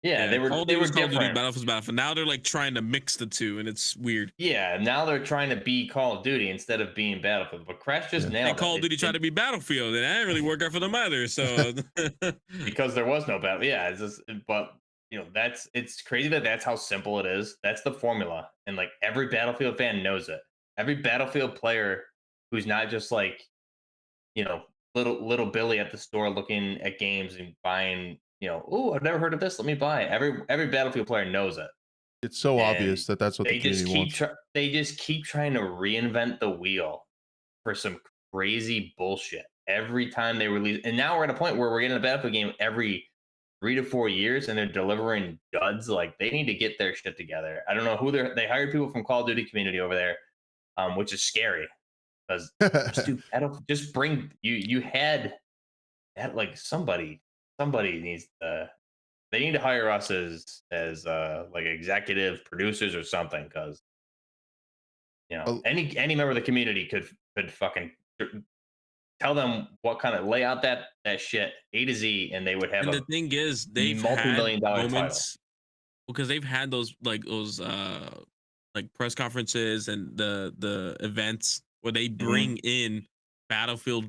Yeah, they were different. Battlefield. Now they're like trying to mix the two, and it's weird. Yeah, now they're trying to be Call of Duty instead of being Battlefield. But Crash just nailed it. And Call of Duty tried to be Battlefield, and that didn't really work out for them either. So because there was no battle. Yeah, it's just, but it's crazy that that's how simple it is. That's the formula, and like every Battlefield fan knows it. Every Battlefield player who's not just like, you know, little Billy at the store looking at games and buying, oh, I've never heard of this. Let me buy it. Every Battlefield player knows it, It's so and obvious that that's what the community wants. they just keep trying to reinvent the wheel for some crazy bullshit every time they release. And now we're at a point where we're getting a Battlefield game every 3 to 4 years, and they're delivering duds. Like they need to get their shit together. I don't know who they hired people from Call of Duty community over there, which is scary because just bring you had like somebody needs to they need to hire us as like executive producers or something, because Oh, any member of the community could fucking tell them what kind of lay out that shit A to Z, and they would have And a the thing is, they've had multi-million-dollar title. moments because they've had those like press conferences and the events where they bring in Battlefield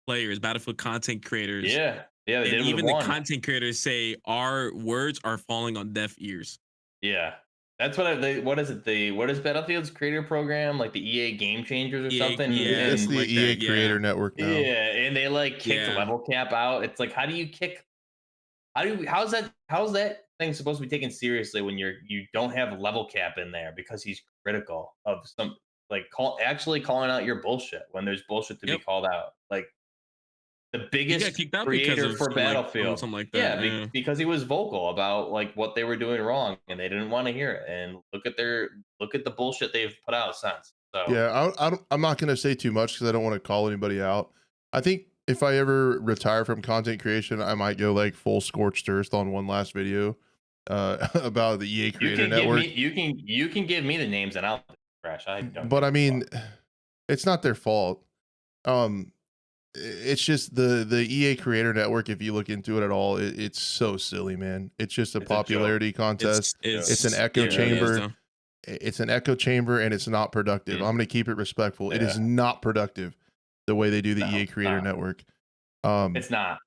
players, Battlefield content creators, Yeah, yeah, they and did it with even the one. content creators say our words are falling on deaf ears. Yeah, that's what is it? What is Battlefield's creator program, like the EA Game Changers or EA, something? yeah, it's And the like EA that, Creator yeah. Network now. yeah, and they like kicked Yeah. level cap out. It's like, how do you kick? How's that thing supposed to be taken seriously when you don't have level cap in there because he's critical of some, like, actually calling out your bullshit when there's bullshit to be Yep. called out, like the He got biggest kicked out because creator of for Battlefield. something like that. Yeah, Yeah. because he was vocal about like what they were doing wrong, and they didn't want to hear it. And look at the bullshit they've put out since. So Yeah, I'm not gonna say too much because I don't want to call anybody out. I think if I ever retire from content creation, I might go like full scorched earth on one last video about the EA you Creator can give Network. me you can give me the names and I'll crash. I don't. But give I a mean, fuck. it's not their fault. It's just the EA Creator Network. If you look into it at all, it's so silly, man. It's just a It's a joke. popularity contest. It's an echo it really is, chamber. though. It's an echo chamber, and it's not productive. I'm gonna keep it respectful. It is Yeah. not productive the way they do the No, EA it's Creator not. Network. It's not.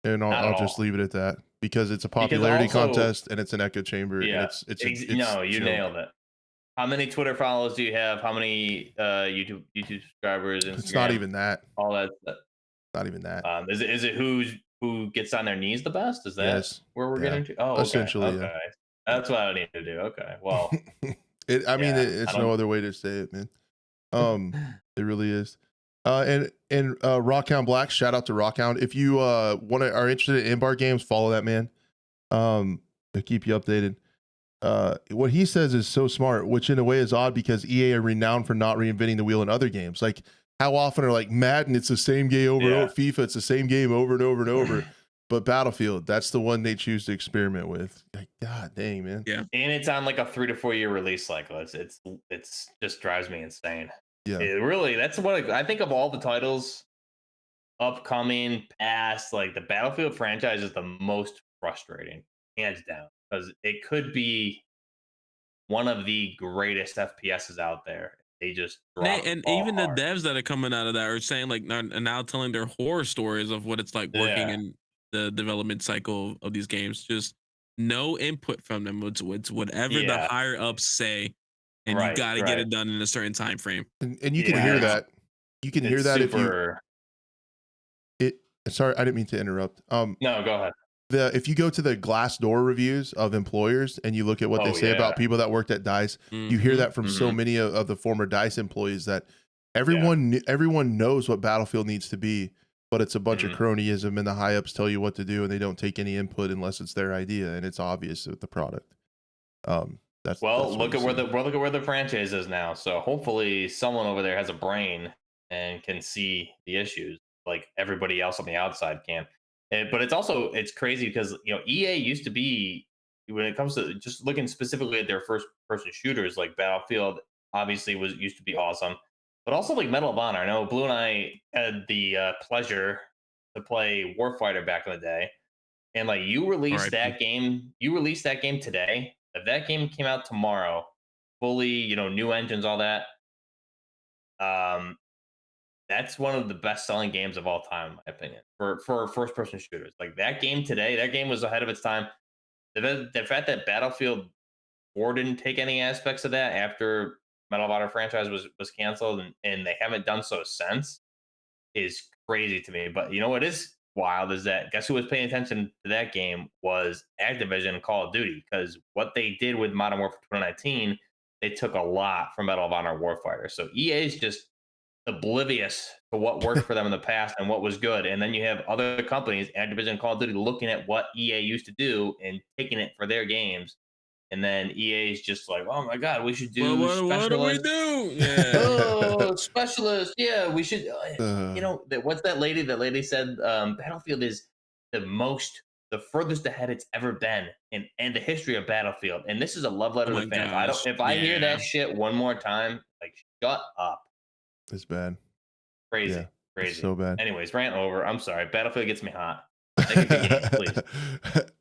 And Not at I'll just all. leave it at that because it's a popularity also- contest and it's an echo chamber and Yeah. it's No, you joke. nailed it. How many Twitter followers do you have? How many YouTube subscribers? Instagram, It's not even that. all that stuff. Not even that. Is it who gets on their knees the best? Is that Yes. where we're Yeah. getting to? Oh, okay. Essentially, yeah. Okay. That's what I need to do. Okay. Well, I mean, Yeah, it's I no don't- other way to say it, man. It really is. And Rockhound Black, shout out to Rockhound. If you are interested in in-bar games, follow that man. I'll keep you updated. What he says is so smart, which in a way is odd because EA are renowned for not reinventing the wheel in other games. Like, how often are like Madden, it's the same game over and over. FIFA, it's the same game over and over and over. But Battlefield, that's the one they choose to experiment with. Like, God dang, man. Yeah. And it's on like a 3 to 4 year release cycle. It's just drives me insane. Yeah. It really, that's what I think of all the titles upcoming, past. Like the Battlefield franchise is the most frustrating, hands down, because it could be one of the greatest FPSs out there. They just drop And the ball even hard. the devs that are coming out of that are saying like now telling their horror stories of what it's like working Yeah. in the development cycle of these games. Just no input from them. It's whatever the Yeah. higher ups say, and you Right, got to get right. it done in a certain time frame. And you can Yeah, hear it's- that. You can hear It's that if you super. sorry, I didn't mean to interrupt. No, go ahead. If you go to the Glassdoor reviews of employers and you look at what they Oh, say yeah. about people that worked at DICE, you hear that from so many of the former DICE employees that everyone knows what Battlefield needs to be, but it's a bunch of cronyism and the high ups tell you what to do and they don't take any input unless it's their idea and it's obvious with the product. That's Look at where the franchise is now. So hopefully someone over there has a brain and can see the issues like everybody else on the outside can. But it's crazy because EA used to be, when it comes to just looking specifically at their first person shooters, like Battlefield obviously used to be awesome, but also like Medal of Honor. I know Blue and I had the pleasure to play Warfighter back in the day, and like you released that game today. If that game came out tomorrow, fully, new engines, all that, that's one of the best selling games of all time, in my opinion, for first person shooters. Like that game today, that game was ahead of its time. The fact that Battlefield 4 didn't take any aspects of that after Medal of Honor franchise was canceled, and they haven't done so since, is crazy to me. But you know what is wild is that guess who was paying attention to that game was Activision Call of Duty, because what they did with Modern Warfare 2019, they took a lot from Medal of Honor Warfighter. So EA is just oblivious to what worked for them in the past and what was good. And then you have other companies, Activision, Call of Duty, looking at what EA used to do and taking it for their games. And then EA is just like, oh my God, we should do what do we do? Yeah. Oh, specialist. Yeah, we should. You know, what's that lady? That lady said Battlefield is the furthest ahead it's ever been in the history of Battlefield. And this is a love letter Oh to my fans. gosh, If I hear yeah. that shit one more time, like, shut up. It's bad. Crazy. Yeah, Crazy. so bad. Anyways, rant over. I'm sorry. Battlefield gets me hot. Make a good game, please.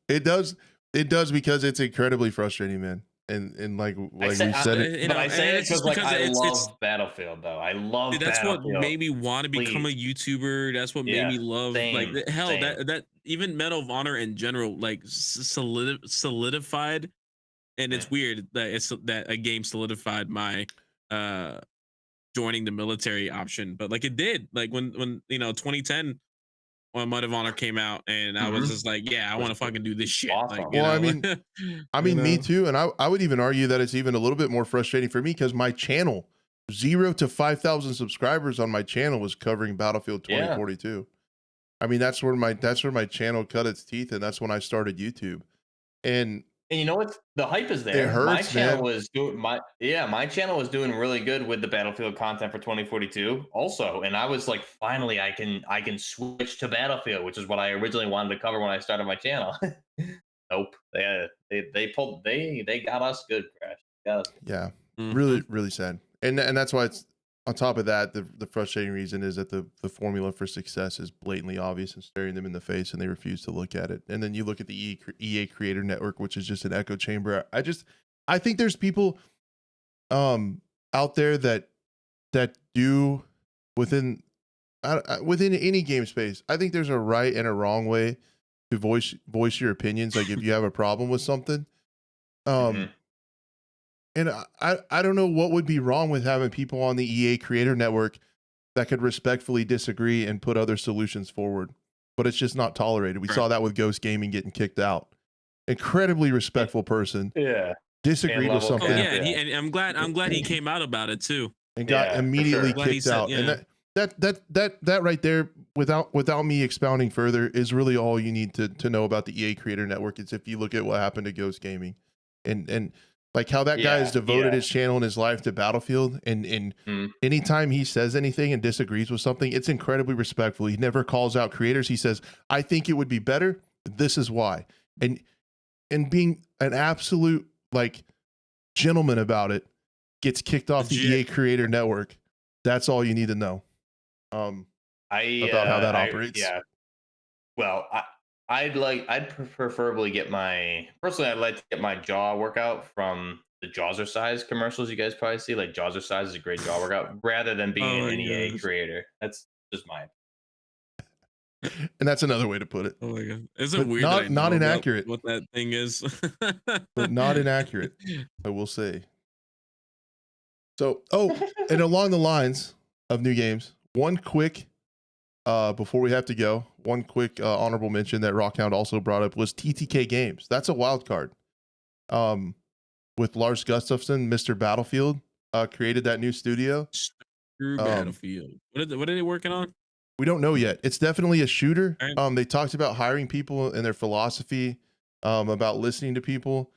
It does. It does, because it's incredibly frustrating, man. And like we said it. But I say it just because like I it's love Battlefield, though. I love that's Battlefield. what made me want to become a YouTuber. That's what made me love same, like hell same. that even Medal of Honor in general like solidified. And it's weird that a game solidified my joining the military option, but like it did, like when you know 2010 when Medal of Honor came out, and I was just like, yeah, I want to fucking do this shit. Awesome. Like, Well, I know, mean, you me know? too. And I would even argue that it's even a little bit more frustrating for me, because my channel, 0 to 5,000 subscribers on my channel, was covering Battlefield 2042. I mean, that's where my channel cut its teeth, and that's when I started YouTube. And you know what? The hype is there. It hurts, my channel man. was doing my channel was doing really good with the Battlefield content for 2042 also. And I was like, finally I can switch to Battlefield, which is what I originally wanted to cover when I started my channel. Nope. They got us good, Crash. Got us. yeah, Mhm. really sad. And that's why it's on top of that, the frustrating reason is that the formula for success is blatantly obvious and staring them in the face, and they refuse to look at it. And then you look at the EA Creator Network, which is just an echo chamber. I think there's people out there that do within any game space. I think there's a right and a wrong way to voice your opinions, like if you have a problem with something. And I don't know what would be wrong with having people on the EA Creator Network that could respectfully disagree and put other solutions forward, but it's just not tolerated. We saw that with Ghost Gaming getting kicked out. Incredibly respectful person. Yeah. Disagreed with something. Oh yeah, and I'm glad he came out about it too. And got immediately kicked out. And that right there, without me expounding further, is really all you need to know about the EA Creator Network. It's if you look at what happened to Ghost Gaming, and like how that guy has devoted his channel and his life to Battlefield, and anytime he says anything and disagrees with something, it's incredibly respectful. He never calls out creators. He says, I think it would be better. This is why. And being an absolute like gentleman about it, gets kicked off the EA Creator Network. That's all you need to know about how that operates. Yeah. Well, I'd preferably get I'd like to get my jaw workout from the Jawzrsize commercials you guys probably see. Like Jawzrsize is a great jaw workout, rather than being an EA creator. That's just my And that's another way to put it. Oh my god, is it weird? Not inaccurate. What that thing is, but not inaccurate. I will say. So, and along the lines of new games, one quick before we have to go, one quick honorable mention that Rockhound also brought up was TTK Games. That's a wild card. With Lars Gustafsson, Mr. Battlefield, created that new studio. True Battlefield. What are they working on? We don't know yet. It's definitely a shooter. Right. They talked about hiring people and their philosophy, about listening to people,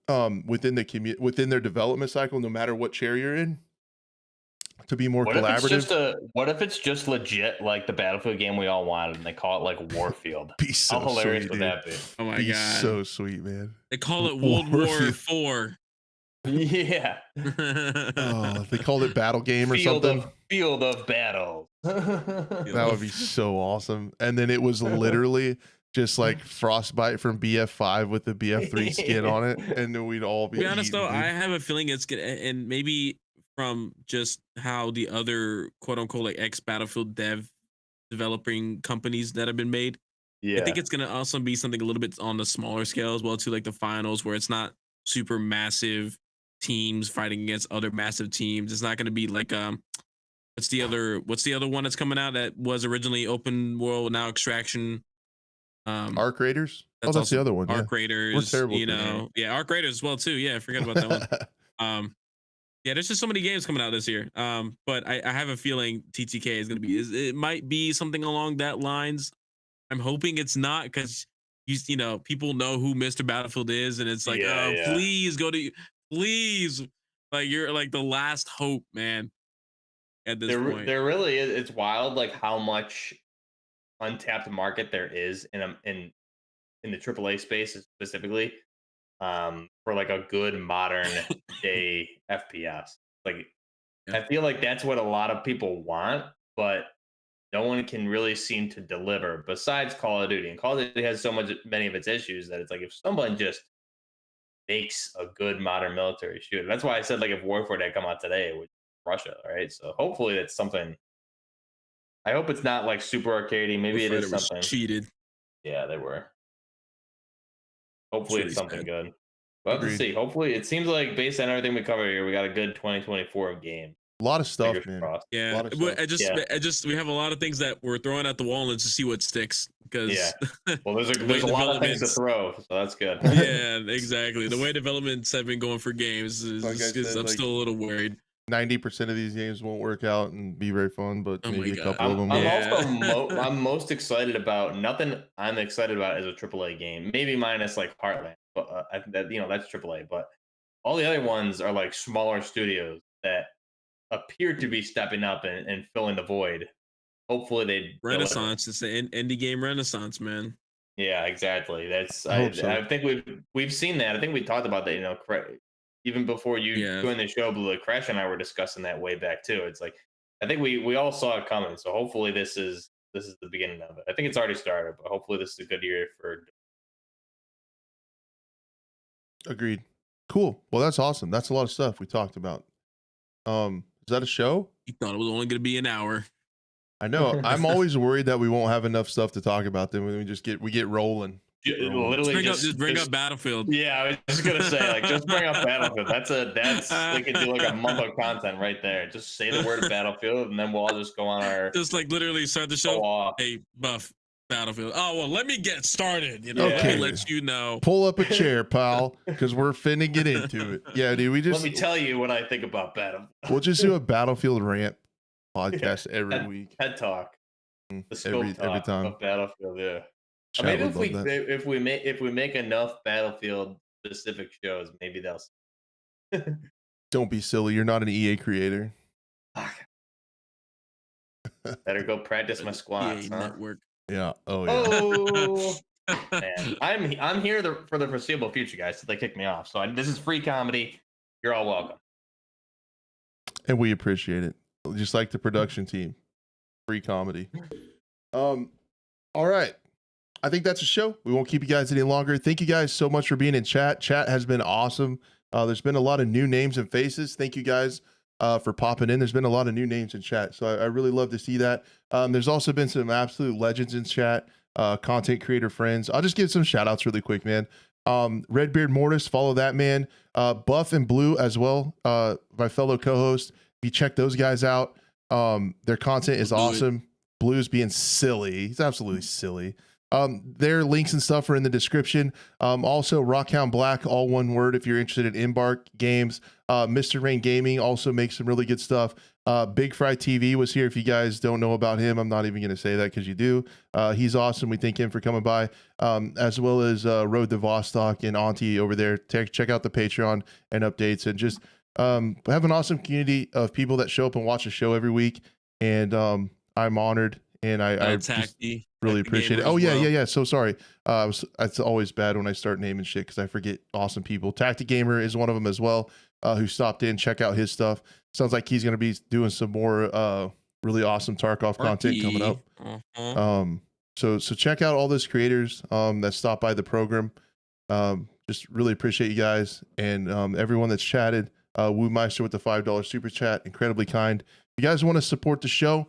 within their development cycle, no matter what chair you're in, to be more collaborative. What if it's just legit like the Battlefield game we all wanted, and they call it like Warfield? Be so How hilarious sweet, would dude. that be? Oh my Be god, so sweet, man. they call it World War IV. Yeah. Oh, they called it Battle Game or something. Field of Battle. That would be so awesome. And then it was literally just like Frostbite from BF5 with the BF3 skin on it, and then we'd all be. To be honest though, I have a feeling it's good, and maybe from just how the other quote unquote like ex Battlefield developing companies that have been made. Yeah, I think it's gonna also be something a little bit on the smaller scale as well too, like the finals, where it's not super massive teams fighting against other massive teams. It's not going to be like what's the other one that's coming out that was originally open world, now Extraction? Arc Raiders. That's That's the also other one. Arc Yeah. Raiders. We're terrible You at that. know, yeah, Arc Raiders as well too. Yeah, I forgot about that one. Yeah, there's just so many games coming out this year. But I have a feeling TTK is going to be. It might be something along that lines. I'm hoping it's not, because you know, people know who Mr. Battlefield is, and it's like, Yeah, yeah. please go to, please, like you're like the last hope, man. At this point, There really is. It's wild, like how much untapped market there is in the AAA space specifically, for like a good modern day FPS. Like, Yeah. I feel like that's what a lot of people want, but no one can really seem to deliver besides Call of Duty. And Call of Duty has many of its issues that it's like, if someone just makes a good modern military shooter, that's why I said, like, if Warfare had come out today with Russia, right? So hopefully that's something. I hope it's not like super arcadey. Maybe it is something. cheated. Yeah, they were. Hopefully Really it's something sad. good. We'll have to Agreed. see. Hopefully, it seems like based on everything we cover here, we got a good 2024 game. A lot of stuff, Fingers man. crossed. Yeah, lot of but stuff. I just we have a lot of things that we're throwing at the wall and to see what sticks. Because Yeah. Well, there's way a lot of things to developments- throw, so that's good. yeah, exactly. The way developments have been going for games is, Like I said, I'm like- still a little worried. 90% of these games won't work out and be very fun, but Oh maybe my a God. couple of them I'm will. Yeah. also I'm most excited about nothing. I'm excited about is a AAA game, maybe minus like Heartland, but I think that, you know, that's AAA. But all the other ones are like smaller studios that appear to be stepping up and filling the void. Hopefully they deliver. Renaissance. It's an indie game renaissance, man. Yeah, exactly. That's I hope so. I think we've seen that. I think we talked about that. You know, even before you Yeah. joined the show, Blue, Crash and I were discussing that way back too. It's like, I think we all saw it coming. So hopefully this is the beginning of it. I think it's already started, but hopefully this is a good year for. Agreed. Cool. Well, that's awesome. That's a lot of stuff we talked about. Is that a show? You thought it was only going to be an hour. I know. I'm always worried that we won't have enough stuff to talk about. Then we get rolling. Literally Just bring up Battlefield. Yeah, I was just gonna say, like, just bring up Battlefield. That's they could do like a month of content right there. Just say the word Battlefield, and then we'll all just go on our Just like literally start the go show. off. Hey, Buff, Battlefield. Oh, well, let me get started. You know, Okay. let me let you know. Pull up a chair, pal, because we're finna get into it. Yeah, dude. Let me tell you what I think about Battlefield. We'll just do a Battlefield rant podcast every week. Head talk. The scope Every talk time. of Battlefield. Yeah. Chat Maybe would love that. if we make enough Battlefield specific shows, maybe they'll. Don't be silly. You're not an EA creator. Better go practice my squats, EA huh? Network. Yeah. Oh yeah. Oh man, I'm here for the foreseeable future, guys. So they kick me off. So this is free comedy. You're all welcome. And we appreciate it. Just like the production team. Free comedy. All right. I think that's a show. We won't keep you guys any longer. Thank you guys so much for being in chat. Chat has been awesome. There's been a lot of new names and faces. Thank you guys for popping in. There's been a lot of new names in chat. So I really love to see that. There's also been some absolute legends in chat, content creator friends. I'll just give some shout outs really quick, man. Redbeard Mortis, follow that man. Buff and Blue as well, my fellow co-host. If you check those guys out, their content is awesome. Blue's being silly. He's absolutely silly. Their links and stuff are in the description. Also Rockhound Black, all one word if you're interested in Embark games. Mr. Rain Gaming also makes some really good stuff. Big Fry TV was here. If you guys don't know about him, I'm not even going to say that because you do. He's awesome. We thank him for coming by, as well as Road to Vostok and Auntie over there. Check out the Patreon and updates, and just have an awesome community of people that show up and watch the show every week. And I'm honored, and I just really appreciate it. Oh yeah. So sorry. It's always bad when I start naming shit because I forget awesome people. Tactic Gamer is one of them as well, who stopped in. Check out his stuff. Sounds like he's going to be doing some more really awesome Tarkov content coming up. So check out all those creators that stopped by the program. Just really appreciate you guys, and everyone that's chatted. Woo Meister with the $5 super chat, incredibly kind. If you guys want to support the show,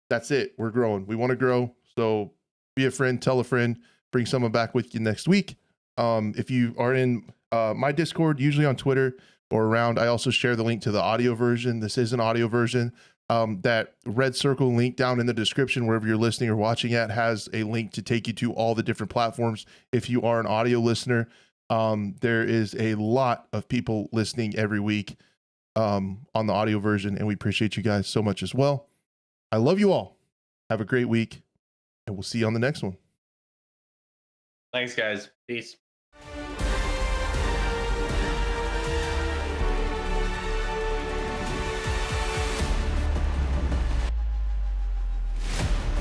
that's it. We're growing. We want to grow. So be a friend, tell a friend, bring someone back with you next week. If you are in my Discord, usually on Twitter, or around. I also share the link to the audio version. This is an audio version. That red circle link down in the description, wherever you're listening or watching at, has a link to take you to all the different platforms. If you are an audio listener, there is a lot of people listening every week on the audio version, and we appreciate you guys so much as well. I love you all. Have a great week, and we'll see you on the next one. Thanks, guys. Peace.